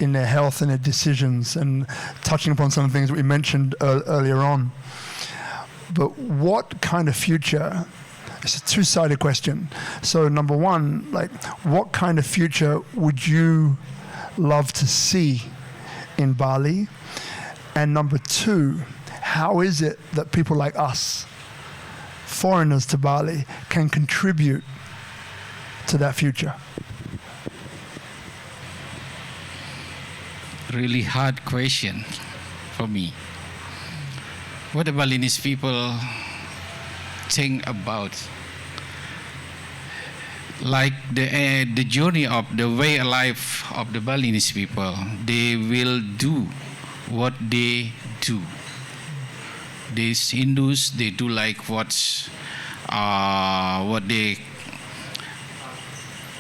Speaker 1: in their health and their decisions, and touching upon some of the things that we mentioned earlier on. But what kind of future? It's a two-sided question. So number one, like, what kind of future would you love to see in Bali? And number two, how is it that people like us, foreigners to Bali, can contribute to that future?
Speaker 2: Really hard question for me. What the Balinese people think about? like the journey of the way of life of the Balinese people. They will do what they do. These Hindus, they do like what they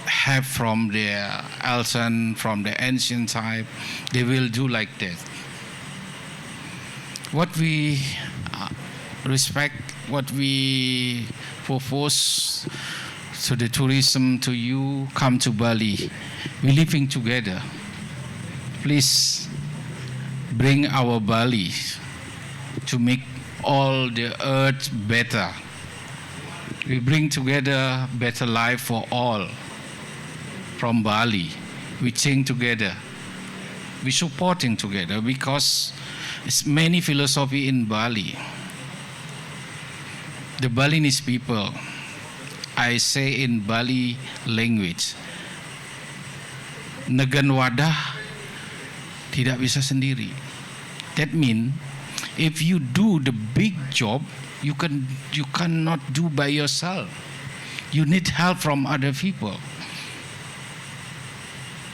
Speaker 2: have from their ancient, from the ancient time. They will do like that. What we respect, what we propose to the tourism, to you, come to Bali. We're living together. Please bring our Bali to make all the earth better. We bring together better life for all from Bali. We think together. We supporting together because it's many philosophy in Bali. The Balinese people, I say in Bali language, Negan wadah tidak bisa sendiri. That means if you do the big job, you cannot do by yourself. You need help from other people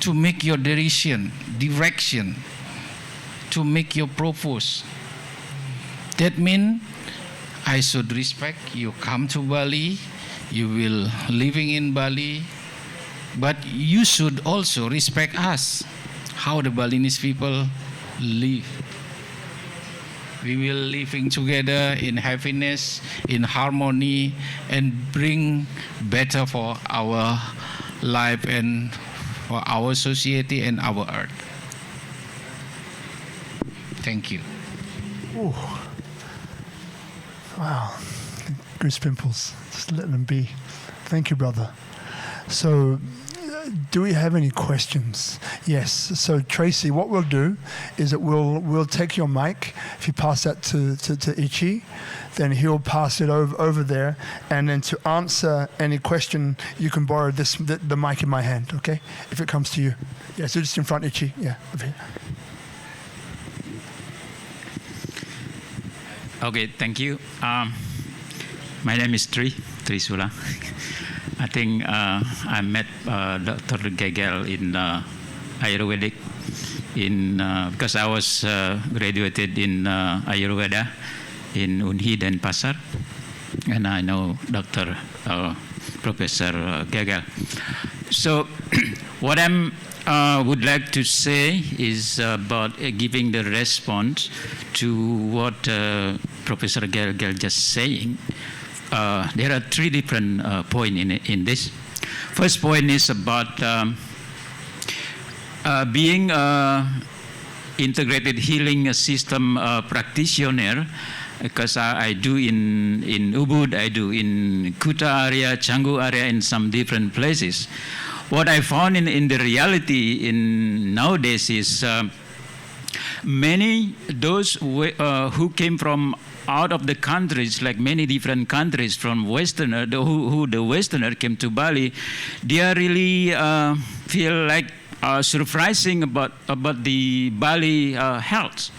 Speaker 2: to make your direction, to make your purpose. That means I should respect you. Come to Bali, you will living in Bali, but you should also respect us, how the Balinese people live. We will living together in happiness, in harmony, and bring better for our life and for our society and our earth. Thank you.
Speaker 1: Ooh. Wow. Goose pimples. Just let them be. Thank you, brother. So, do we have any questions? Yes. So Tracy, what we'll do is that we'll take your mic. If you pass that to Ichi, then he'll pass it over there. And then to answer any question, you can borrow the mic in my hand, okay? If it comes to you. Yeah, so just in front, Ichi. Yeah, over here.
Speaker 4: Okay, thank you. My name is Trisula. I think I met Dr. Gelgel in Ayurvedic because I was graduated in Ayurveda in Unhi dan Pasar, and I know Dr. Professor Gelgel. So what I would like to say is about giving the response to what Professor Gelgel just saying. There are three different points in this. First point is about being integrated healing system practitioner, because I do in Ubud, I do in Kuta area, Canggu area, in some different places. What I found in the reality in nowadays is many those who came from out of the countries, like many different countries from Westerner, who the Westerner came to Bali, they are really feel like surprising about the Bali health.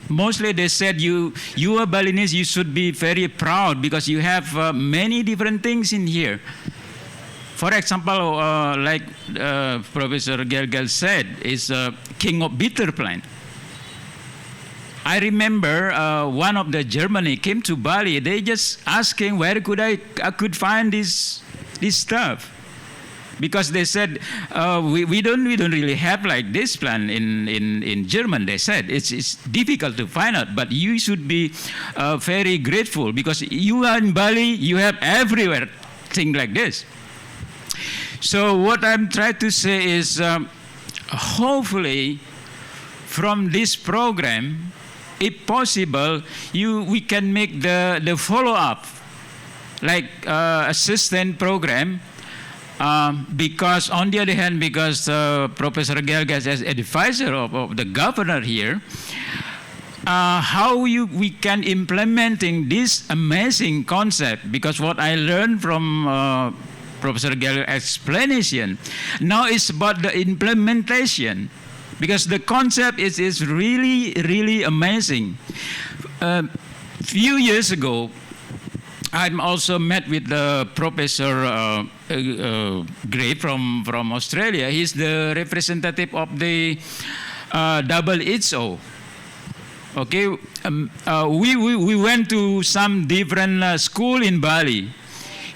Speaker 4: Mostly they said you are Balinese, you should be very proud because you have many different things in here. For example, like Professor Gelgel said, is king of bitter plant. I remember one of the Germany came to Bali. They just asking where could I could find this stuff, because they said we don't really have like this plant in German. They said it's difficult to find out, but you should be very grateful because you are in Bali. You have everywhere thing like this. So what I'm trying to say is hopefully from this program, if possible, we can make the follow-up, like assistant program, because on the other hand, because Professor Gelgel is advisor of the governor here, how we can implementing this amazing concept, because what I learned from Professor Gelgel's explanation, now it's about the implementation. Because the concept is really, really amazing. Few years ago, I'm also met with Professor Gray from Australia. He's the representative of the WHO. Okay, we went to some different school in Bali.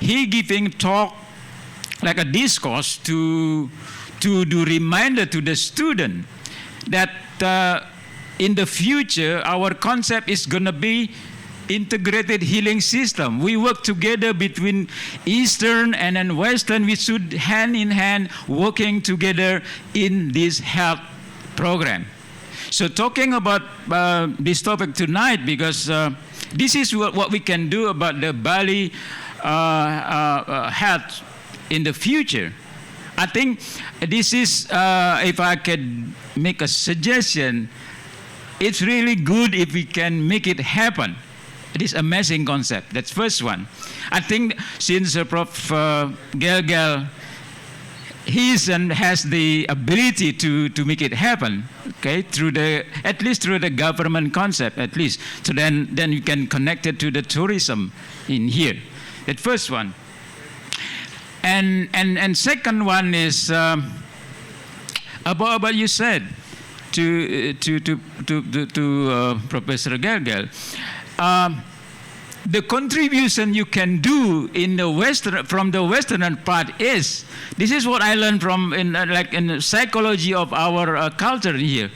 Speaker 4: He giving talk like a discourse to do reminder to the student that in the future our concept is going to be integrated healing system. We work together between Eastern and then Western. We should hand in hand working together in this health program. So talking about this topic tonight, because this is what we can do about the Bali health in the future. I think this is, if I could make a suggestion, it's really good if we can make it happen. This amazing concept. That's first one. I think since Prof. Gelgel, has the ability to make it happen, okay, at least through the government concept, at least. So then you can connect it to the tourism in here. That first one. And second one is about what you said to Professor Gelgel. The contribution you can do in the from the Western part is, this is what I learned from in the psychology of our culture here.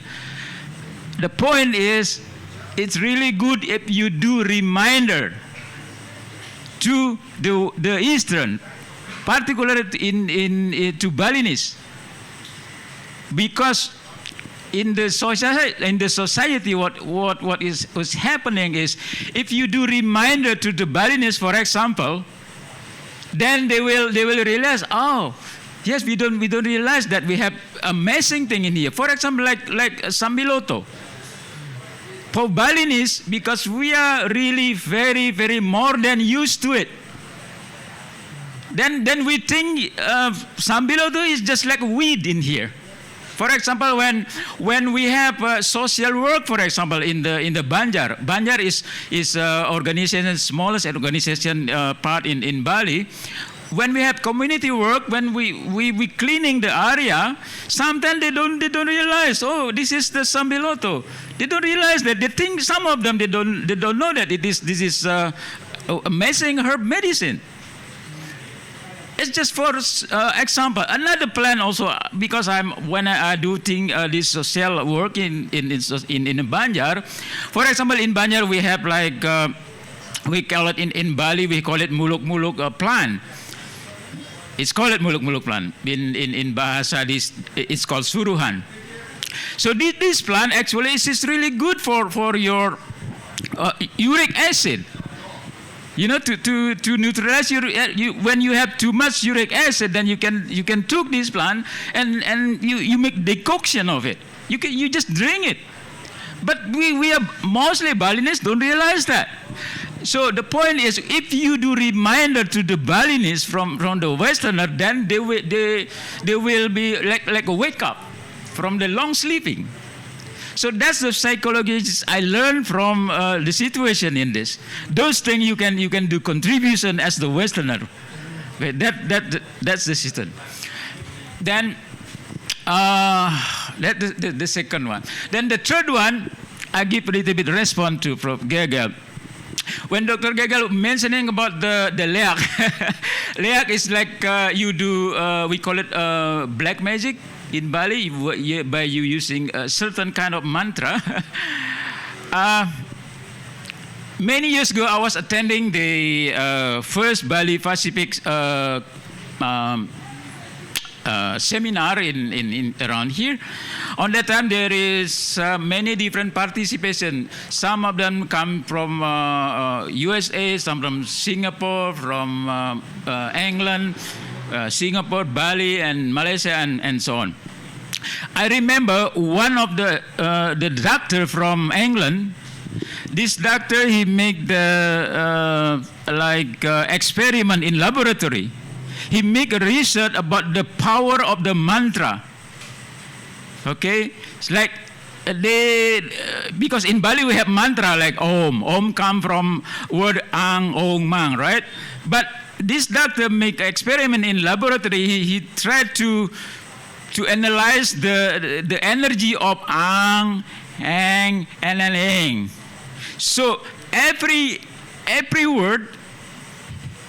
Speaker 4: The point is, it's really good if you do reminder to the Eastern, particularly to Balinese, because in the society, what is happening is, if you do reminder to the Balinese, for example, then they will realize, oh, yes, we don't realize that we have amazing thing in here. For example, like Sambiloto. For Balinese, because we are really very, very more than used to it, then we think Sambiloto is just like weed in here. For example, when we have social work, for example, in the Banjar is organization, smallest organization part in Bali. When we have community work, when we cleaning the area, sometimes they don't realize, oh, this is the Sambiloto. They don't realize that. They think, some of them, they don't know that this is amazing herb medicine. It's just for example. Another plan also, because when I do this social work in Banjar. For example, in Banjar we have like we call it in Bali, we call it muluk plant. It's called muluk plant. In Bahasa it's called suruhan. So this plant actually is really good for your uric acid. You know, to neutralize when you have too much uric acid, then you can take this plant and you make decoction of it. You just drink it. But we are mostly Balinese don't realize that. So the point is, if you do reminder to the Balinese from the Westerner, then they will be like a wake up from the long sleeping. So that's the psychology I learned from the situation in this. Those things you can do contribution as the Westerner. That's the system. Then that's the second one. Then the third one, I give a little bit response to Prof. Gelgel. When Dr. Gelgel mentioning about the leak, leak is like you do, we call it black magic. In Bali, by you using a certain kind of mantra. Many years ago, I was attending the first Bali Pacific seminar in around here. On that time, there is many different participation. Some of them come from USA, some from Singapore, from England. Singapore, Bali, and Malaysia, and so on. I remember one of the doctor from England. This doctor, he make the experiment in laboratory. He make a research about the power of the mantra. Okay, it's like because in Bali we have mantra like Om. Om come from word Ang, Ong, Mang, right? But this doctor make an experiment in laboratory. He tried to analyze the energy of Ang, Ang, and Eng. So every word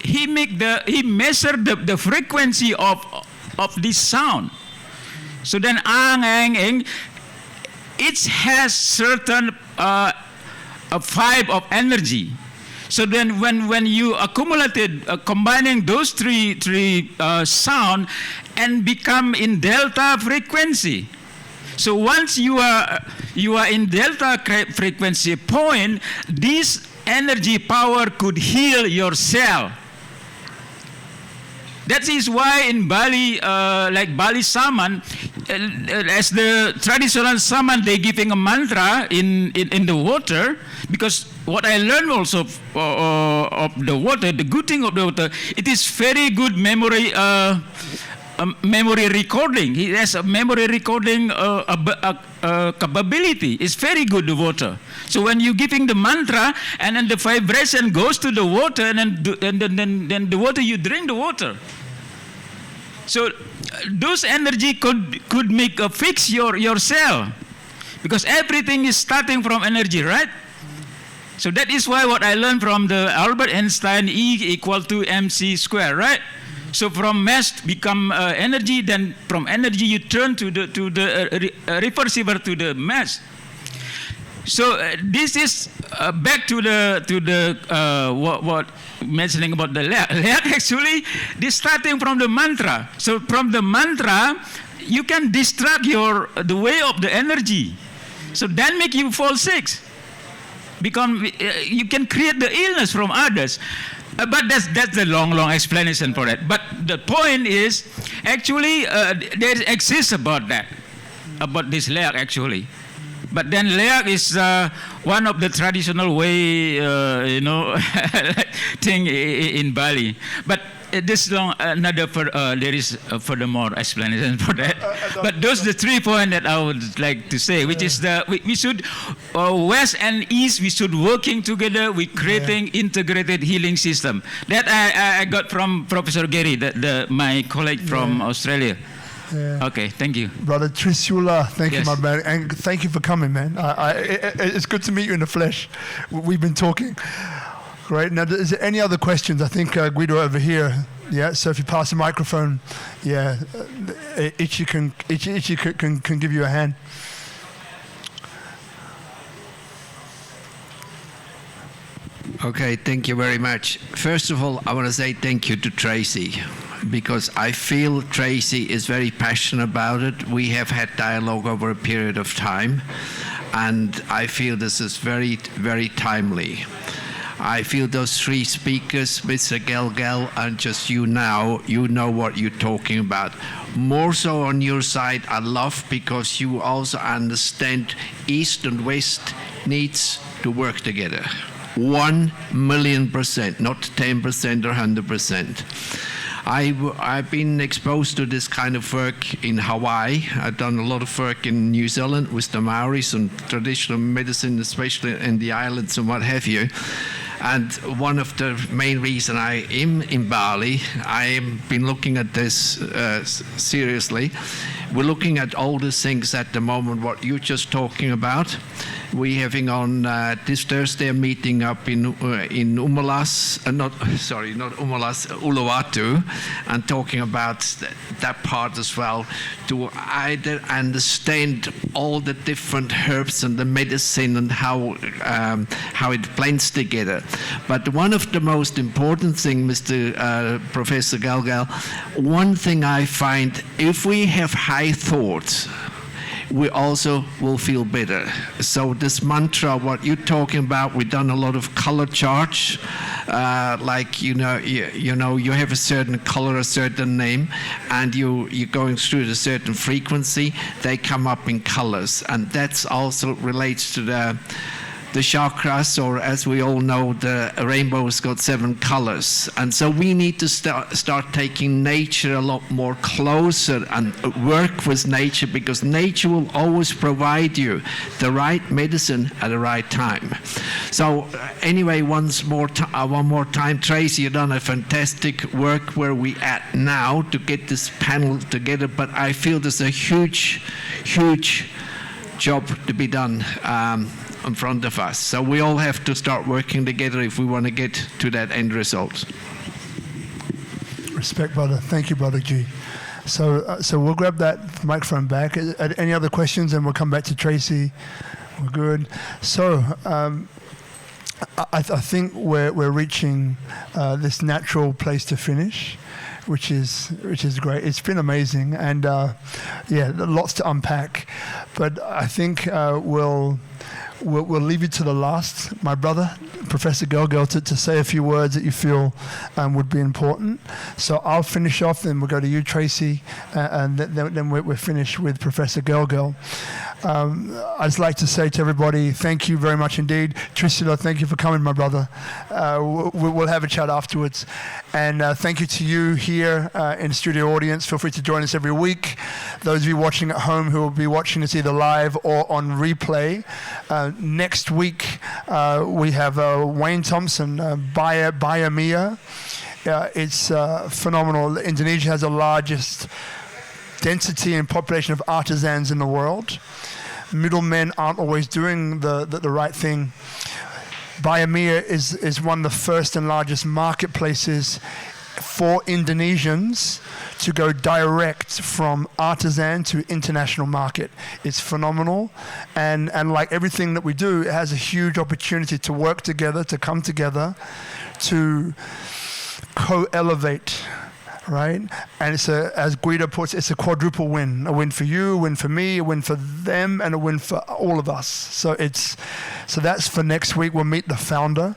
Speaker 4: he measured the frequency of this sound. So then Ang, Ang, Eng, it has certain vibe of energy. So then when you accumulated, combining those three sound and become in delta frequency. So once you are in delta frequency point, this energy power could heal your cell. That is why in Bali, like Bali Saman, as the traditional Saman, they giving a mantra in the water, because what I learned also of the water, the good thing of the water, it is very good memory recording. It has a memory recording capability. It's very good, the water. So when you're giving the mantra, and then the vibration goes to the water, and then the water, you drink the water. So those energy could make fix your cell, because everything is starting from energy, right? So that is why what I learned from the Albert Einstein, E equal to mc square, right? So from mass become energy, then from energy you turn to the reversible to the mass. So this is back to the what mentioning about the layer. Actually, this starting from the mantra. So from the mantra, you can distract the way of the energy. So that make you fall sick. Because you can create the illness from others. But that's the long explanation for that. But the point is, actually, there exists about this layer actually. But then leak is one of the traditional way, thing in Bali. But this long there is furthermore explanation for that. But those are the 3 points that I would like to say, which is we should West and East, we should working together with creating integrated healing system. That I got from Professor Gary, my colleague from Australia.
Speaker 1: Yeah.
Speaker 4: Okay, thank you.
Speaker 1: Brother Trisula, thank
Speaker 4: Yes.
Speaker 1: you, my man. And thank you for coming, man. It's good to meet you in the flesh. We've been talking. Great. Now, is there any other questions? I think Guido over here. Yeah, so if you pass the microphone, yeah, Ichi can give you a hand.
Speaker 5: Okay, thank you very much. First of all, I want to say thank you to Tracy, because I feel Tracy is very passionate about it. We have had dialogue over a period of time, and I feel this is very, very timely. I feel those 3 speakers, Mr. Gelgel and just you now, you know what you're talking about. More so on your side, I love, because you also understand East and West needs to work together. 1,000,000%, not 10% or 100%. I've been exposed to this kind of work in Hawaii. I've done a lot of work in New Zealand with the Maoris on traditional medicine, especially in the islands and what have you. And one of the main reasons I am in Bali, I've been looking at this seriously. We're looking at all the things at the moment, what you're just talking about. We're having on this Thursday a meeting up in Umalas, not Umalas, Uluwatu, and talking about that part as well, to either understand all the different herbs and the medicine and how it blends together. But one of the most important things, Mr. Professor Gelgel, one thing I find, if we have high thoughts, we also will feel better. So this mantra, what you're talking about, we've done a lot of color charts, like you have a certain color, a certain name, and you're going through a certain frequency, they come up in colors, and that's also relates to the chakras, or as we all know, the rainbow's got 7 colors. And so we need to start taking nature a lot more closer and work with nature, because nature will always provide you the right medicine at the right time. So anyway, one more time, Tracy, you've done a fantastic work where we at now to get this panel together, but I feel there's a huge job to be done in front of us. So we all have to start working together if we want to get to that end result.
Speaker 1: Respect, brother. Thank you, Brother G. So we'll grab that microphone back. Any other questions? And we'll come back to Tracy. We're good. So I think we're reaching this natural place to finish, which is great. It's been amazing, and lots to unpack. But I think we'll leave you to the last, my brother, Professor Gelgel, to say a few words that you feel would be important. So I'll finish off, then we'll go to you, Tracy, and then we're finished with Professor Gelgel. I'd just like to say to everybody, thank you very much indeed. Trisula, thank you for coming, my brother. We'll have a chat afterwards. And thank you to you here in the studio audience. Feel free to join us every week. Those of you watching at home who will be watching us either live or on replay, next week we have Wayne Thompson, Biomia. It's phenomenal. Indonesia has the largest density and population of artisans in the world. Middlemen aren't always doing the right thing. Biomia is one of the first and largest marketplaces for Indonesians to go direct from artisan to international market. It's phenomenal, and like everything that we do, it has a huge opportunity to work together, to come together, to co-elevate, right? And it's as Guido puts, it's a quadruple win. A win for you, a win for me, a win for them, and a win for all of us. So that's for next week. We'll meet the founder.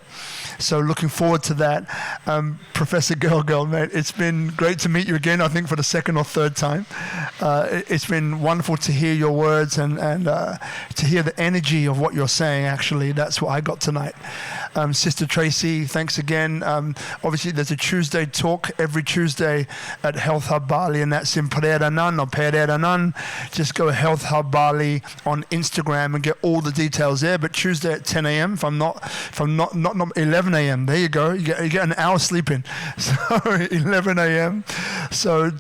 Speaker 1: So looking forward to that. Professor Gelgel, mate, it's been great to meet you again, I think for the second or third time. It's been wonderful to hear your words and to hear the energy of what you're saying, actually. That's what I got tonight. Sister Tracy, thanks again. Obviously, there's a Tuesday talk every Tuesday at Health Hub Bali, and that's in Pereiranan or Pereiranan. Just go Health Hub Bali on Instagram and get all the details there. But Tuesday at 10 a.m., if I'm not 11 a.m. There you go. You get an hour sleeping. So 11 a.m. So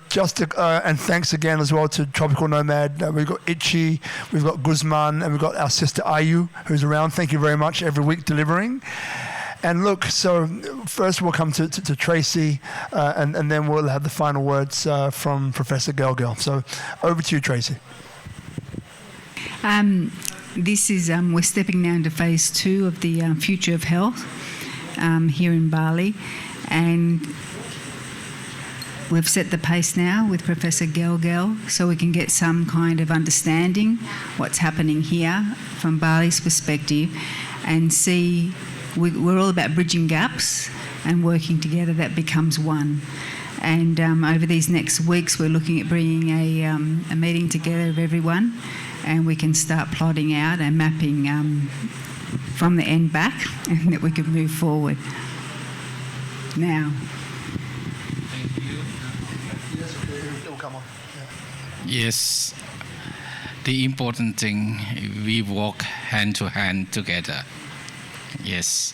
Speaker 1: and thanks again as well to Tropical Nomad. We've got Ichi, we've got Guzman, and we've got our sister Ayu, who's around. Thank you very much every week delivering. And look, so first we'll come to Tracy, and then we'll have the final words from Professor Gelgel. So over to you, Tracy.
Speaker 3: This is, we're stepping now into phase 2 of the Future of Health here in Bali, and we've set the pace now with Professor Gelgel so we can get some kind of understanding what's happening here from Bali's perspective, and see we're all about bridging gaps and working together. That becomes one. And over these next weeks we're looking at bringing a meeting together of everyone, and we can start plotting out and mapping from the end back, and that we can move forward. Now.
Speaker 2: Thank you. Yes, the important thing, we walk hand to hand together. Yes.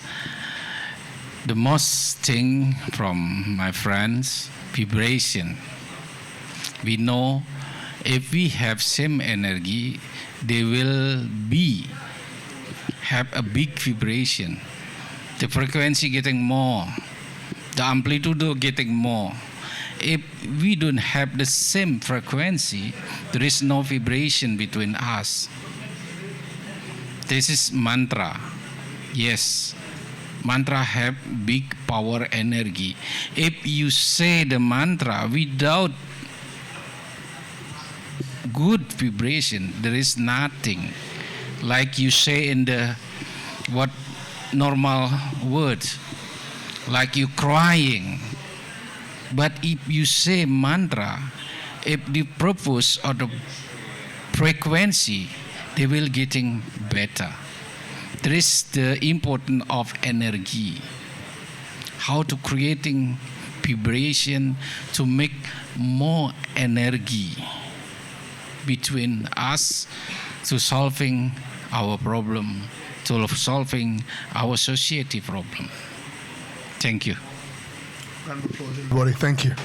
Speaker 2: The most thing from my friends, vibration. We know if we have same energy, they will have a big vibration. The frequency getting more, the amplitude getting more. If we don't have the same frequency, there is no vibration between us. This is mantra. Yes, mantra have big power energy. If you say the mantra without good vibration, there is nothing. Like you say in the normal words, like you crying. But if you say mantra, if the purpose or the frequency, they will getting better. There is the importance of energy. How to creating vibration to make more energy between us to solving our problem, to solving our society problem. Thank you.
Speaker 1: Round of applause, everybody. Thank you.